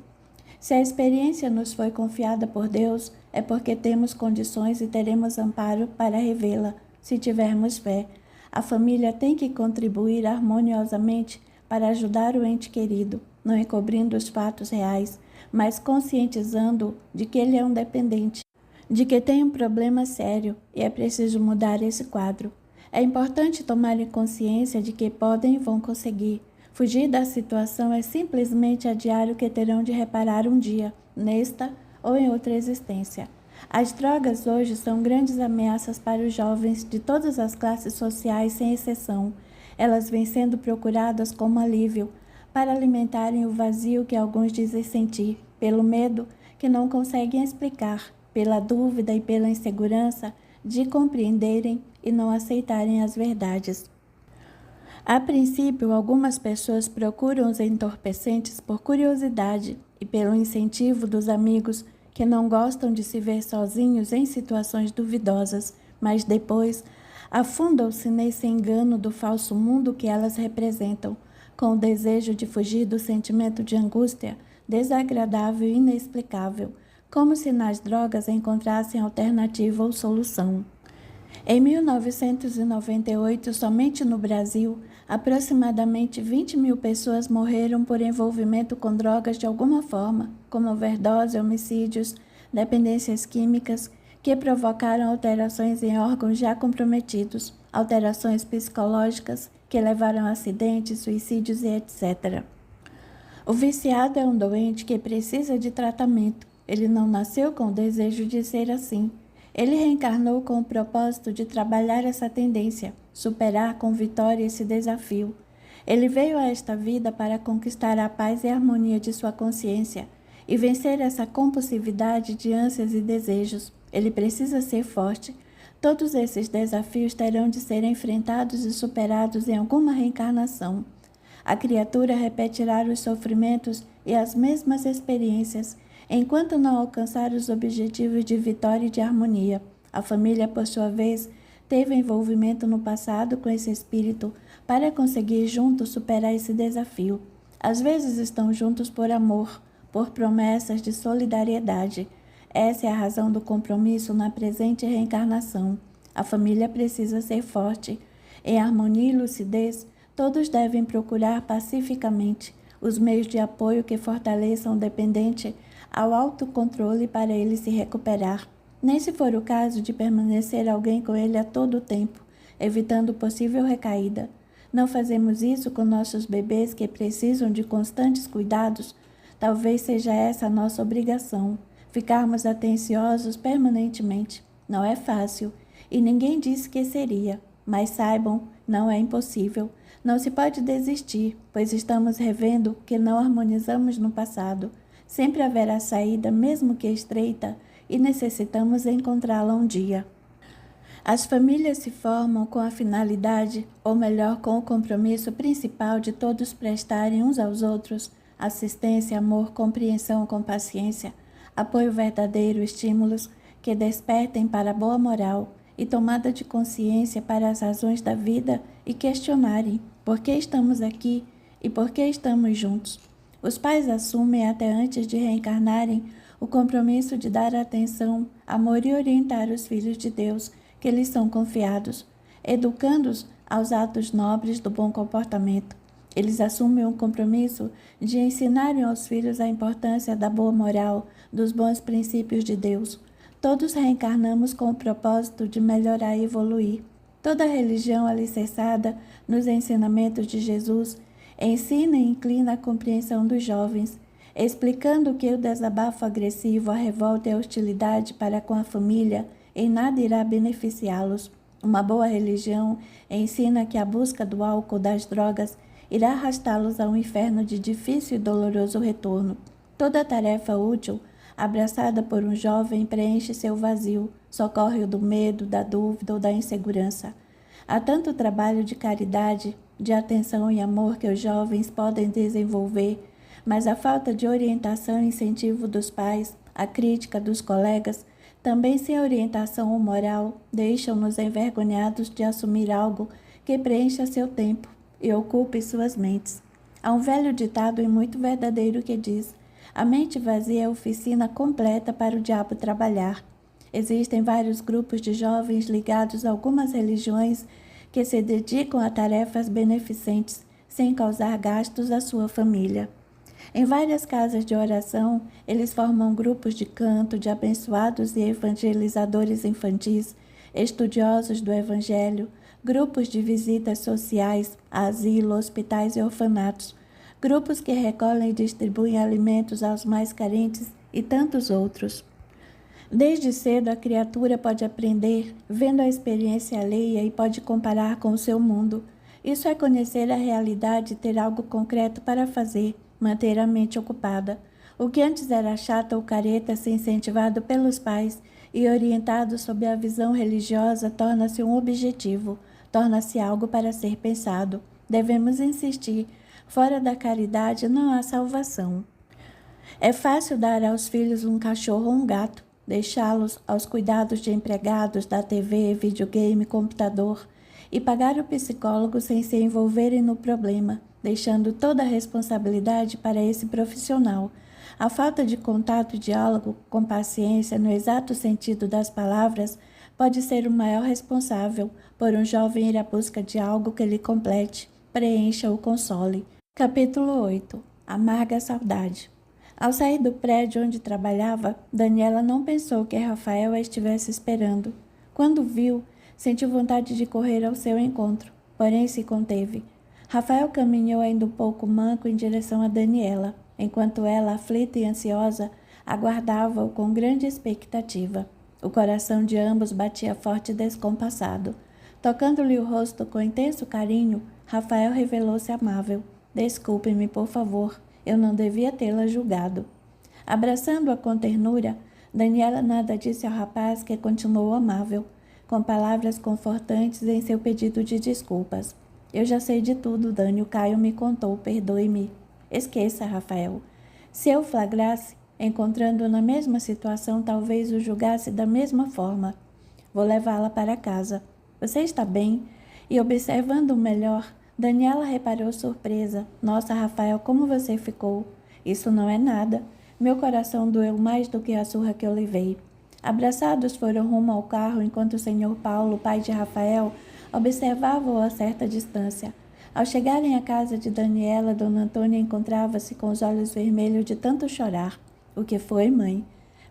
Se a experiência nos foi confiada por Deus, é porque temos condições e teremos amparo para revê-la, se tivermos fé. A família tem que contribuir harmoniosamente para ajudar o ente querido, não encobrindo os fatos reais, mas conscientizando de que ele é um dependente, de que tem um problema sério e é preciso mudar esse quadro. É importante tomarem consciência de que podem e vão conseguir. Fugir da situação é simplesmente adiar o que terão de reparar um dia, nesta ou em outra existência. As drogas hoje são grandes ameaças para os jovens de todas as classes sociais, sem exceção. Elas vêm sendo procuradas como alívio, para alimentarem o vazio que alguns dizem sentir, pelo medo que não conseguem explicar, pela dúvida e pela insegurança de compreenderem e não aceitarem as verdades. A princípio, algumas pessoas procuram os entorpecentes por curiosidade e pelo incentivo dos amigos que não gostam de se ver sozinhos em situações duvidosas, mas depois afundam-se nesse engano do falso mundo que elas representam, com o desejo de fugir do sentimento de angústia desagradável e inexplicável, como se nas drogas encontrassem alternativa ou solução. Em 1998, somente no Brasil, aproximadamente 20 mil pessoas morreram por envolvimento com drogas de alguma forma, como overdose, homicídios, dependências químicas, que provocaram alterações em órgãos já comprometidos, alterações psicológicas que levaram a acidentes, suicídios e etc. O viciado é um doente que precisa de tratamento. Ele não nasceu com o desejo de ser assim. Ele reencarnou com o propósito de trabalhar essa tendência, superar com vitória esse desafio. Ele veio a esta vida para conquistar a paz e a harmonia de sua consciência e vencer essa compulsividade de ânsias e desejos. Ele precisa ser forte. Todos esses desafios terão de ser enfrentados e superados em alguma reencarnação. A criatura repetirá os sofrimentos e as mesmas experiências, enquanto não alcançar os objetivos de vitória e de harmonia. A família, por sua vez, teve envolvimento no passado com esse espírito para conseguir juntos superar esse desafio. Às vezes estão juntos por amor, por promessas de solidariedade. Essa é a razão do compromisso na presente reencarnação. A família precisa ser forte. Em harmonia e lucidez, todos devem procurar pacificamente os meios de apoio que fortaleçam o dependente ao autocontrole para ele se recuperar, nem se for o caso de permanecer alguém com ele a todo o tempo, evitando possível recaída. Não fazemos isso com nossos bebês que precisam de constantes cuidados. Talvez seja essa a nossa obrigação, ficarmos atenciosos permanentemente. Não é fácil, e ninguém disse que seria, mas saibam, não é impossível. Não se pode desistir, pois estamos revendo o que não harmonizamos no passado. Sempre haverá saída, mesmo que estreita, e necessitamos encontrá-la um dia. As famílias se formam com a finalidade, ou melhor, com o compromisso principal de todos prestarem uns aos outros assistência, amor, compreensão com paciência, apoio verdadeiro, estímulos que despertem para a boa moral e tomada de consciência para as razões da vida e questionarem por que estamos aqui e por que estamos juntos. Os pais assumem, até antes de reencarnarem, o compromisso de dar atenção, amor e orientar os filhos de Deus que lhes são confiados, educando-os aos atos nobres do bom comportamento. Eles assumem o compromisso de ensinarem aos filhos a importância da boa moral, dos bons princípios de Deus. Todos reencarnamos com o propósito de melhorar e evoluir. Toda religião alicerçada nos ensinamentos de Jesus ensina e inclina a compreensão dos jovens, explicando que o desabafo agressivo, a revolta e a hostilidade para com a família em nada irá beneficiá-los. Uma boa religião ensina que a busca do álcool, das drogas, irá arrastá-los a um inferno de difícil e doloroso retorno. Toda tarefa útil, abraçada por um jovem, preenche seu vazio, socorre-o do medo, da dúvida ou da insegurança. Há tanto trabalho de caridade, de atenção e amor que os jovens podem desenvolver, mas a falta de orientação e incentivo dos pais, a crítica dos colegas, também sem orientação ou moral, deixam-nos envergonhados de assumir algo que preencha seu tempo e ocupe suas mentes. Há um velho ditado e muito verdadeiro que diz: a mente vazia é a oficina completa para o diabo trabalhar. Existem vários grupos de jovens ligados a algumas religiões que se dedicam a tarefas beneficentes sem causar gastos à sua família. Em várias casas de oração, eles formam grupos de canto, de abençoados e evangelizadores infantis, estudiosos do Evangelho, grupos de visitas sociais, asilo, hospitais e orfanatos, grupos que recolhem e distribuem alimentos aos mais carentes e tantos outros. Desde cedo, a criatura pode aprender, vendo a experiência alheia, e pode comparar com o seu mundo. Isso é conhecer a realidade e ter algo concreto para fazer, manter a mente ocupada. O que antes era chato ou careta, se incentivado pelos pais e orientado sob a visão religiosa, torna-se um objetivo, torna-se algo para ser pensado. Devemos insistir. Fora da caridade não há salvação. É fácil dar aos filhos um cachorro ou um gato, deixá-los aos cuidados de empregados da TV, videogame, computador e pagar o psicólogo sem se envolverem no problema, deixando toda a responsabilidade para esse profissional. A falta de contato e diálogo com paciência, no exato sentido das palavras, pode ser o maior responsável por um jovem ir à busca de algo que lhe complete, preencha ou console. Capítulo 8. Amarga saudade. Ao sair do prédio onde trabalhava, Daniela não pensou que Rafael a estivesse esperando. Quando viu, sentiu vontade de correr ao seu encontro, porém se conteve. Rafael caminhou ainda um pouco manco em direção a Daniela, enquanto ela, aflita e ansiosa, aguardava-o com grande expectativa. O coração de ambos batia forte e descompassado. Tocando-lhe o rosto com intenso carinho, Rafael revelou-se amável. Desculpe-me, por favor. Eu não devia tê-la julgado. Abraçando-a com ternura, Daniela nada disse ao rapaz, que continuou amável, com palavras confortantes em seu pedido de desculpas. Eu já sei de tudo, Dani, o Caio me contou, perdoe-me. Esqueça, Rafael. Se eu flagrasse, encontrando-o na mesma situação, talvez o julgasse da mesma forma. Vou levá-la para casa. Você está bem? E observando-o melhor, Daniela reparou surpresa. Nossa, Rafael, como você ficou? Isso não é nada. Meu coração doeu mais do que a surra que eu levei. Abraçados foram rumo ao carro, enquanto o senhor Paulo, pai de Rafael, observava-o a certa distância. Ao chegarem à casa de Daniela, Dona Antônia encontrava-se com os olhos vermelhos de tanto chorar. O que foi, mãe?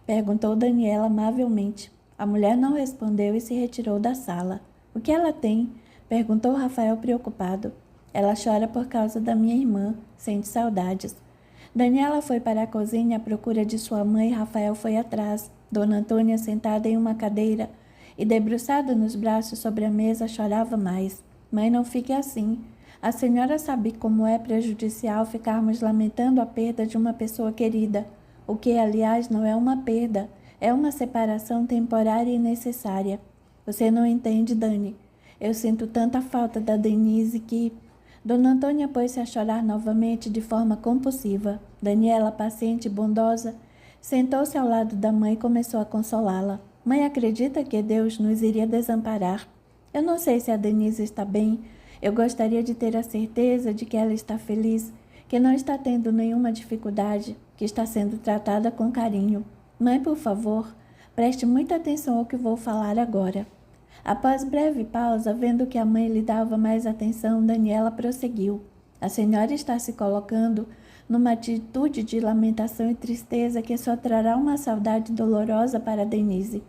Perguntou Daniela amavelmente. A mulher não respondeu e se retirou da sala. O que ela tem? Perguntou Rafael preocupado. Ela chora por causa da minha irmã, sente saudades. Daniela foi para a cozinha à procura de sua mãe e Rafael foi atrás. Dona Antônia, sentada em uma cadeira e debruçada nos braços sobre a mesa, chorava mais. Mãe, não fique assim. A senhora sabe como é prejudicial ficarmos lamentando a perda de uma pessoa querida, o que, aliás, não é uma perda, é uma separação temporária e necessária. Você não entende, Dani. Eu sinto tanta falta da Denise que... Dona Antônia pôs-se a chorar novamente de forma compulsiva. Daniela, paciente e bondosa, sentou-se ao lado da mãe e começou a consolá-la. Mãe, acredita que Deus nos iria desamparar? Eu não sei se a Denise está bem. Eu gostaria de ter a certeza de que ela está feliz, que não está tendo nenhuma dificuldade, que está sendo tratada com carinho. Mãe, por favor, preste muita atenção ao que vou falar agora. Após breve pausa, vendo que a mãe lhe dava mais atenção, Daniela prosseguiu. A senhora está se colocando numa atitude de lamentação e tristeza que só trará uma saudade dolorosa para Denise.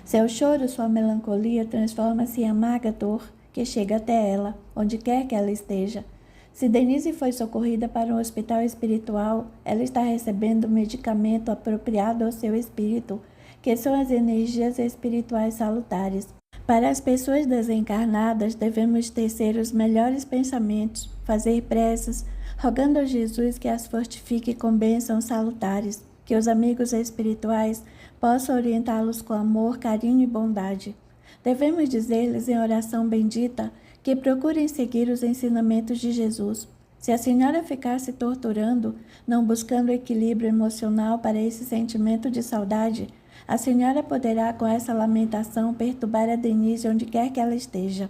Seu choro, sua melancolia, transforma-se em amarga dor que chega até ela, onde quer que ela esteja. Se Denise foi socorrida para um hospital espiritual, ela está recebendo um medicamento apropriado ao seu espírito, que são as energias espirituais salutares. Para as pessoas desencarnadas, devemos tecer os melhores pensamentos, fazer preces, rogando a Jesus que as fortifique com bênçãos salutares, que os amigos espirituais possam orientá-los com amor, carinho e bondade. Devemos dizer-lhes em oração bendita que procurem seguir os ensinamentos de Jesus. Se a senhora ficar se torturando, não buscando equilíbrio emocional para esse sentimento de saudade, a senhora poderá, com essa lamentação, perturbar a Denise onde quer que ela esteja.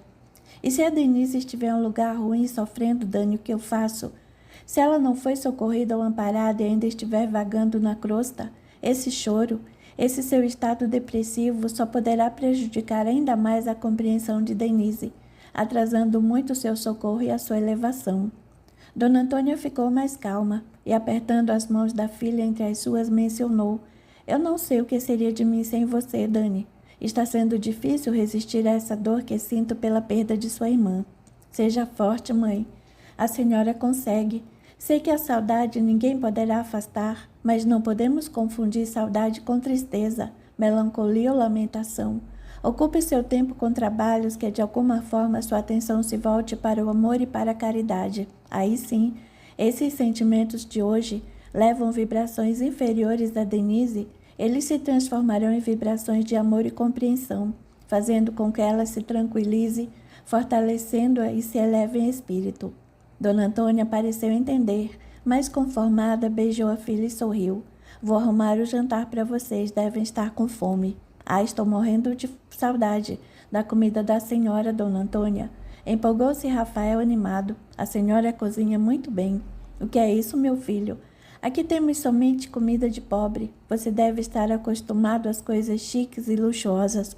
E se a Denise estiver em um lugar ruim, sofrendo dano, o que eu faço? Se ela não foi socorrida ou amparada e ainda estiver vagando na crosta, esse choro, esse seu estado depressivo só poderá prejudicar ainda mais a compreensão de Denise, atrasando muito seu socorro e a sua elevação. Dona Antônia ficou mais calma e, apertando as mãos da filha entre as suas, mencionou: Eu não sei o que seria de mim sem você, Dani. Está sendo difícil resistir a essa dor que sinto pela perda de sua irmã. Seja forte, mãe. A senhora consegue. Sei que a saudade ninguém poderá afastar, mas não podemos confundir saudade com tristeza, melancolia ou lamentação. Ocupe seu tempo com trabalhos que de alguma forma sua atenção se volte para o amor e para a caridade. Aí sim, esses sentimentos de hoje levam vibrações inferiores a Denise. Eles se transformarão em vibrações de amor e compreensão, fazendo com que ela se tranquilize, fortalecendo-a e se eleve em espírito. Dona Antônia pareceu entender, mas conformada, beijou a filha e sorriu. Vou arrumar o jantar para vocês, devem estar com fome. Estou morrendo de saudade da comida da senhora, Dona Antônia. Empolgou-se Rafael animado. A senhora cozinha muito bem. O que é isso, meu filho? Aqui temos somente comida de pobre. Você deve estar acostumado às coisas chiques e luxuosas.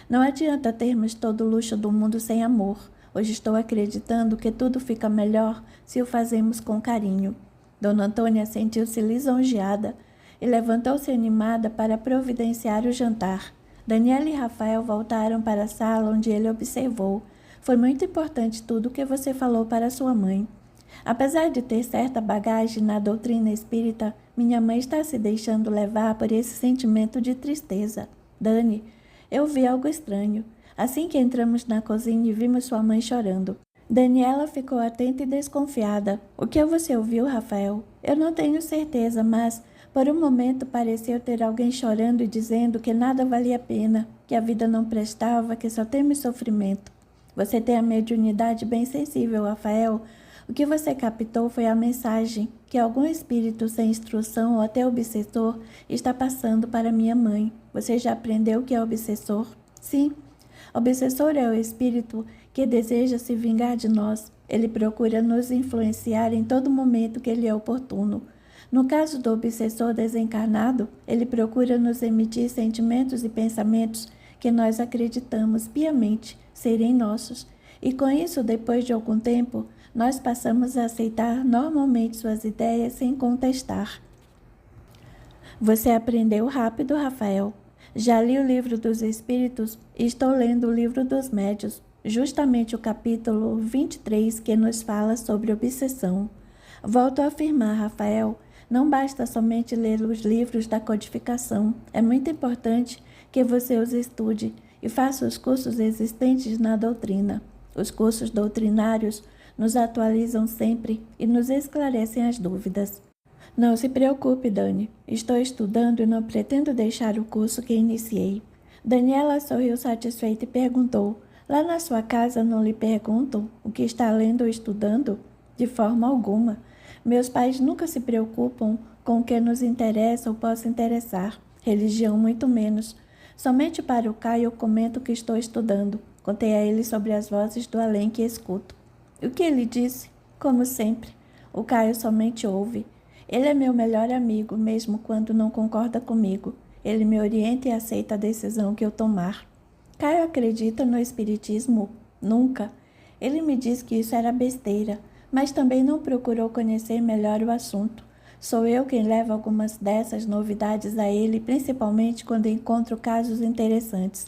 Não adianta termos todo o luxo do mundo sem amor. Hoje estou acreditando que tudo fica melhor se o fazemos com carinho. Dona Antônia sentiu-se lisonjeada e levantou-se animada para providenciar o jantar. Daniela e Rafael voltaram para a sala onde ele observou: Foi muito importante tudo o que você falou para sua mãe. Apesar de ter certa bagagem na doutrina espírita, minha mãe está se deixando levar por esse sentimento de tristeza. Dani, eu vi algo estranho. Assim que entramos na cozinha e vimos sua mãe chorando. Daniela ficou atenta e desconfiada. O que você ouviu, Rafael? Eu não tenho certeza, mas por um momento pareceu ter alguém chorando e dizendo que nada valia a pena, que a vida não prestava, que só temos sofrimento. Você tem a mediunidade bem sensível, Rafael. O que você captou foi a mensagem que algum espírito sem instrução ou até obsessor está passando para minha mãe. Você já aprendeu o que é obsessor? Sim. Obsessor é o espírito que deseja se vingar de nós. Ele procura nos influenciar em todo momento que lhe é oportuno. No caso do obsessor desencarnado, ele procura nos emitir sentimentos e pensamentos que nós acreditamos piamente serem nossos. E com isso, depois de algum tempo, nós passamos a aceitar normalmente suas ideias sem contestar. Você aprendeu rápido, Rafael. Já li o livro dos Espíritos e estou lendo o livro dos Médiuns, justamente o capítulo 23 que nos fala sobre obsessão. Volto a afirmar, Rafael, não basta somente ler os livros da codificação. É muito importante que você os estude e faça os cursos existentes na doutrina. Os cursos doutrinários nos atualizam sempre e nos esclarecem as dúvidas. Não se preocupe, Dani. Estou estudando e não pretendo deixar o curso que iniciei. Daniela sorriu satisfeita e perguntou: Lá na sua casa não lhe perguntam o que está lendo ou estudando? De forma alguma. Meus pais nunca se preocupam com o que nos interessa ou possa interessar. Religião muito menos. Somente para o Caio eu comento o que estou estudando. Contei a ele sobre as vozes do além que escuto. O que ele disse? Como sempre, o Caio somente ouve. Ele é meu melhor amigo, mesmo quando não concorda comigo. Ele me orienta e aceita a decisão que eu tomar. Caio acredita no espiritismo? Nunca. Ele me disse que isso era besteira, mas também não procurou conhecer melhor o assunto. Sou eu quem leva algumas dessas novidades a ele, principalmente quando encontro casos interessantes.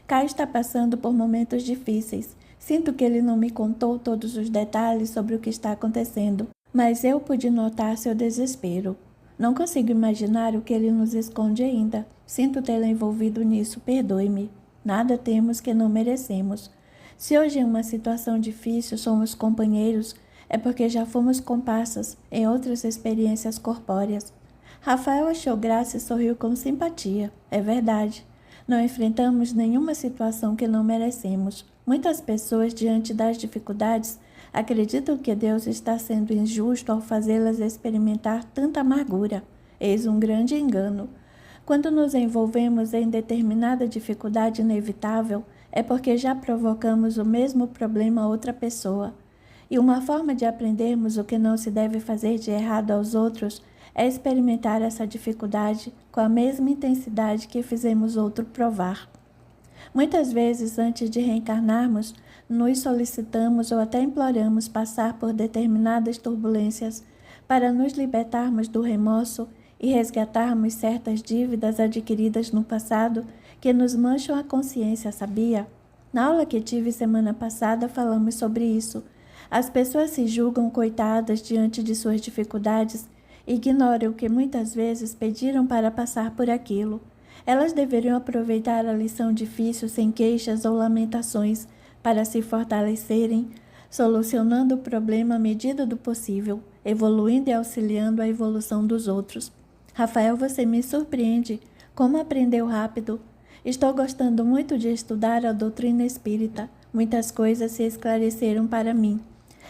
Caio está passando por momentos difíceis. Sinto que ele não me contou todos os detalhes sobre o que está acontecendo, mas eu pude notar seu desespero. Não consigo imaginar o que ele nos esconde ainda. Sinto tê-lo envolvido nisso, perdoe-me. Nada temos que não merecemos. Se hoje em uma situação difícil somos companheiros, é porque já fomos comparsas em outras experiências corpóreas. Rafael achou graça e sorriu com simpatia. É verdade. Não enfrentamos nenhuma situação que não merecemos. Muitas pessoas, diante das dificuldades, acreditam que Deus está sendo injusto ao fazê-las experimentar tanta amargura. Eis um grande engano. Quando nos envolvemos em determinada dificuldade inevitável, é porque já provocamos o mesmo problema a outra pessoa. E uma forma de aprendermos o que não se deve fazer de errado aos outros é experimentar essa dificuldade com a mesma intensidade que fizemos outro provar. Muitas vezes, antes de reencarnarmos, nos solicitamos ou até imploramos passar por determinadas turbulências para nos libertarmos do remorso e resgatarmos certas dívidas adquiridas no passado que nos mancham a consciência, sabia? Na aula que tive semana passada falamos sobre isso. As pessoas se julgam coitadas diante de suas dificuldades e ignoram que muitas vezes pediram para passar por aquilo. Elas deveriam aproveitar a lição difícil sem queixas ou lamentações para se fortalecerem, solucionando o problema à medida do possível, evoluindo e auxiliando a evolução dos outros. Rafael, você me surpreende. Como aprendeu rápido. Estou gostando muito de estudar a doutrina espírita. Muitas coisas se esclareceram para mim.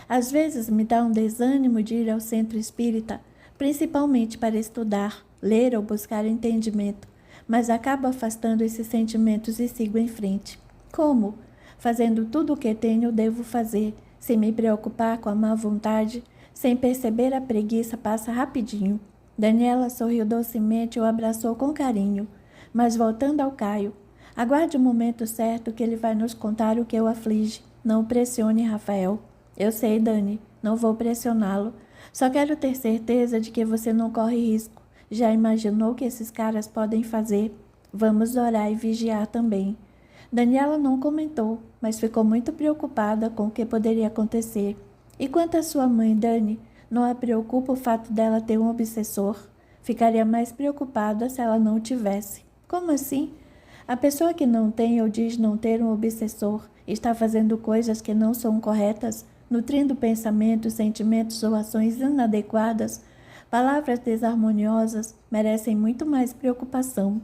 Às vezes me dá um desânimo de ir ao centro espírita, principalmente para estudar, ler ou buscar entendimento, mas acabo afastando esses sentimentos e sigo em frente. Como? Fazendo tudo o que tenho devo fazer, sem me preocupar com a má vontade, sem perceber a preguiça passa rapidinho. Daniela sorriu docemente e o abraçou com carinho, mas voltando ao Caio, aguarde o momento certo que ele vai nos contar o que o aflige. Não o pressione, Rafael. Eu sei, Dani, não vou pressioná-lo. Só quero ter certeza de que você não corre risco. Já imaginou o que esses caras podem fazer? Vamos orar e vigiar também. Daniela não comentou, mas ficou muito preocupada com o que poderia acontecer. E quanto à sua mãe, Dani, não a preocupa o fato dela ter um obsessor? Ficaria mais preocupada se ela não o tivesse. Como assim? A pessoa que não tem ou diz não ter um obsessor está fazendo coisas que não são corretas, nutrindo pensamentos, sentimentos ou ações inadequadas. Palavras desarmoniosas merecem muito mais preocupação.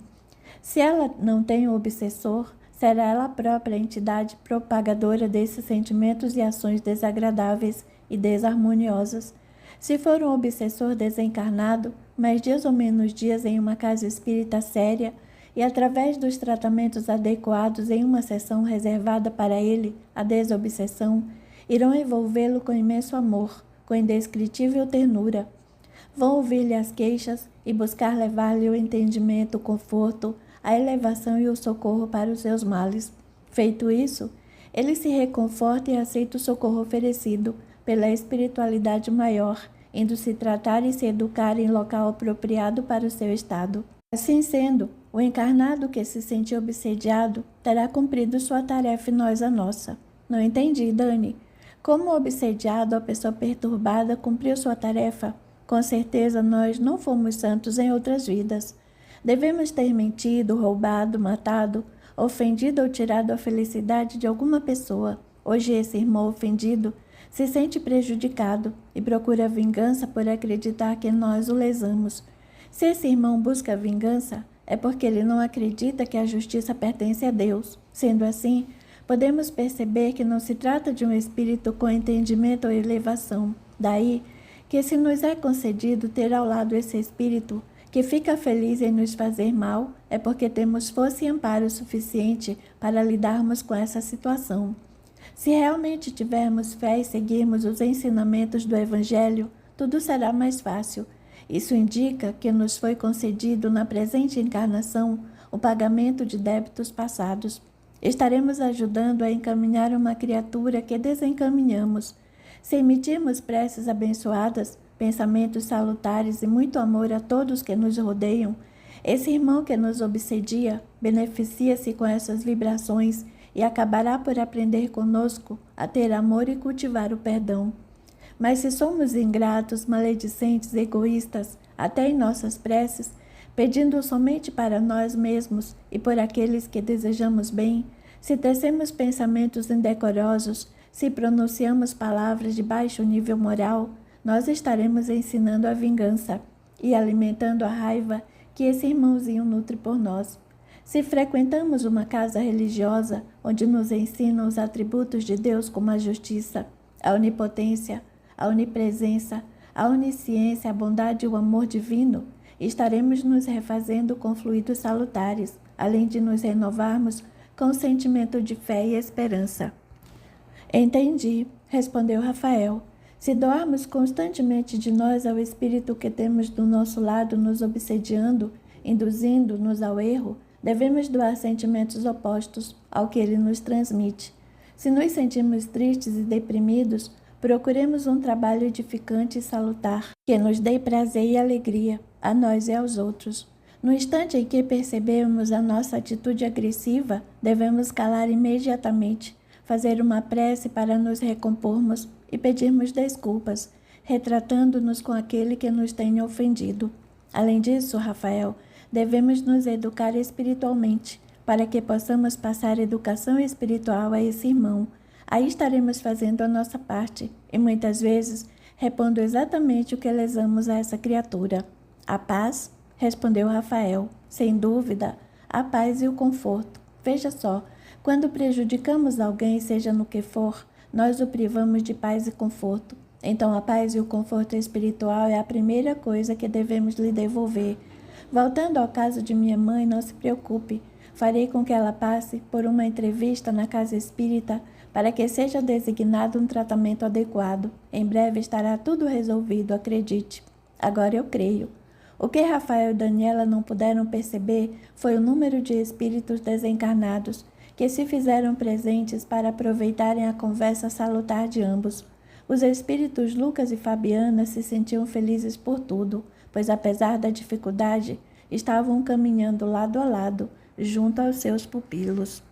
Se ela não tem um obsessor, será ela a própria entidade propagadora desses sentimentos e ações desagradáveis e desarmoniosas. Se for um obsessor desencarnado, mais dias ou menos dias em uma casa espírita séria e através dos tratamentos adequados em uma sessão reservada para ele, a desobsessão, irão envolvê-lo com imenso amor, com indescritível ternura. Vão ouvir-lhe as queixas e buscar levar-lhe o entendimento, o conforto, a elevação e o socorro para os seus males. Feito isso, ele se reconforta e aceita o socorro oferecido pela espiritualidade maior, indo se tratar e se educar em local apropriado para o seu estado. Assim sendo, o encarnado que se sente obsediado terá cumprido sua tarefa e nós a nossa. Não entendi, Dani. Como obsediado, a pessoa perturbada cumpriu sua tarefa? Com certeza nós não fomos santos em outras vidas. Devemos ter mentido, roubado, matado, ofendido ou tirado a felicidade de alguma pessoa. Hoje esse irmão ofendido se sente prejudicado e procura vingança por acreditar que nós o lesamos. Se esse irmão busca vingança, é porque ele não acredita que a justiça pertence a Deus. Sendo assim, podemos perceber que não se trata de um espírito com entendimento ou elevação. Daí que se nos é concedido ter ao lado esse espírito que fica feliz em nos fazer mal, é porque temos força e amparo suficiente para lidarmos com essa situação. Se realmente tivermos fé e seguirmos os ensinamentos do Evangelho, tudo será mais fácil. Isso indica que nos foi concedido na presente encarnação o pagamento de débitos passados. Estaremos ajudando a encaminhar uma criatura que desencaminhamos. Se emitirmos preces abençoadas, pensamentos salutares e muito amor a todos que nos rodeiam, esse irmão que nos obsedia beneficia-se com essas vibrações e acabará por aprender conosco a ter amor e cultivar o perdão. Mas se somos ingratos, maledicentes, egoístas, até em nossas preces, pedindo somente para nós mesmos e por aqueles que desejamos bem, se tecemos pensamentos indecorosos, se pronunciamos palavras de baixo nível moral, nós estaremos ensinando a vingança e alimentando a raiva que esse irmãozinho nutre por nós. Se frequentamos uma casa religiosa onde nos ensinam os atributos de Deus como a justiça, a onipotência, a onipresença, a onisciência, a bondade e o amor divino, estaremos nos refazendo com fluidos salutares, além de nos renovarmos com sentimento de fé e esperança. Entendi, respondeu Rafael. Se doarmos constantemente de nós ao espírito que temos do nosso lado nos obsediando, induzindo-nos ao erro, devemos doar sentimentos opostos ao que ele nos transmite. Se nos sentimos tristes e deprimidos, procuremos um trabalho edificante e salutar, que nos dê prazer e alegria, a nós e aos outros. No instante em que percebemos a nossa atitude agressiva, devemos calar imediatamente, fazer uma prece para nos recompormos e pedirmos desculpas, retratando-nos com aquele que nos tenha ofendido. Além disso, Rafael, devemos nos educar espiritualmente, para que possamos passar educação espiritual a esse irmão. Aí estaremos fazendo a nossa parte, e muitas vezes repondo exatamente o que lesamos a essa criatura. A paz? Respondeu Rafael. Sem dúvida, a paz e o conforto. Veja só, quando prejudicamos alguém, seja no que for, nós o privamos de paz e conforto. Então a paz e o conforto espiritual é a primeira coisa que devemos lhe devolver. Voltando ao caso de minha mãe, não se preocupe. Farei com que ela passe por uma entrevista na casa espírita para que seja designado um tratamento adequado. Em breve estará tudo resolvido, acredite. Agora eu creio. O que Rafael e Daniela não puderam perceber foi o número de espíritos desencarnados que se fizeram presentes para aproveitarem a conversa salutar de ambos. Os espíritos Lucas e Fabiana se sentiam felizes por tudo, pois apesar da dificuldade, estavam caminhando lado a lado, junto aos seus pupilos.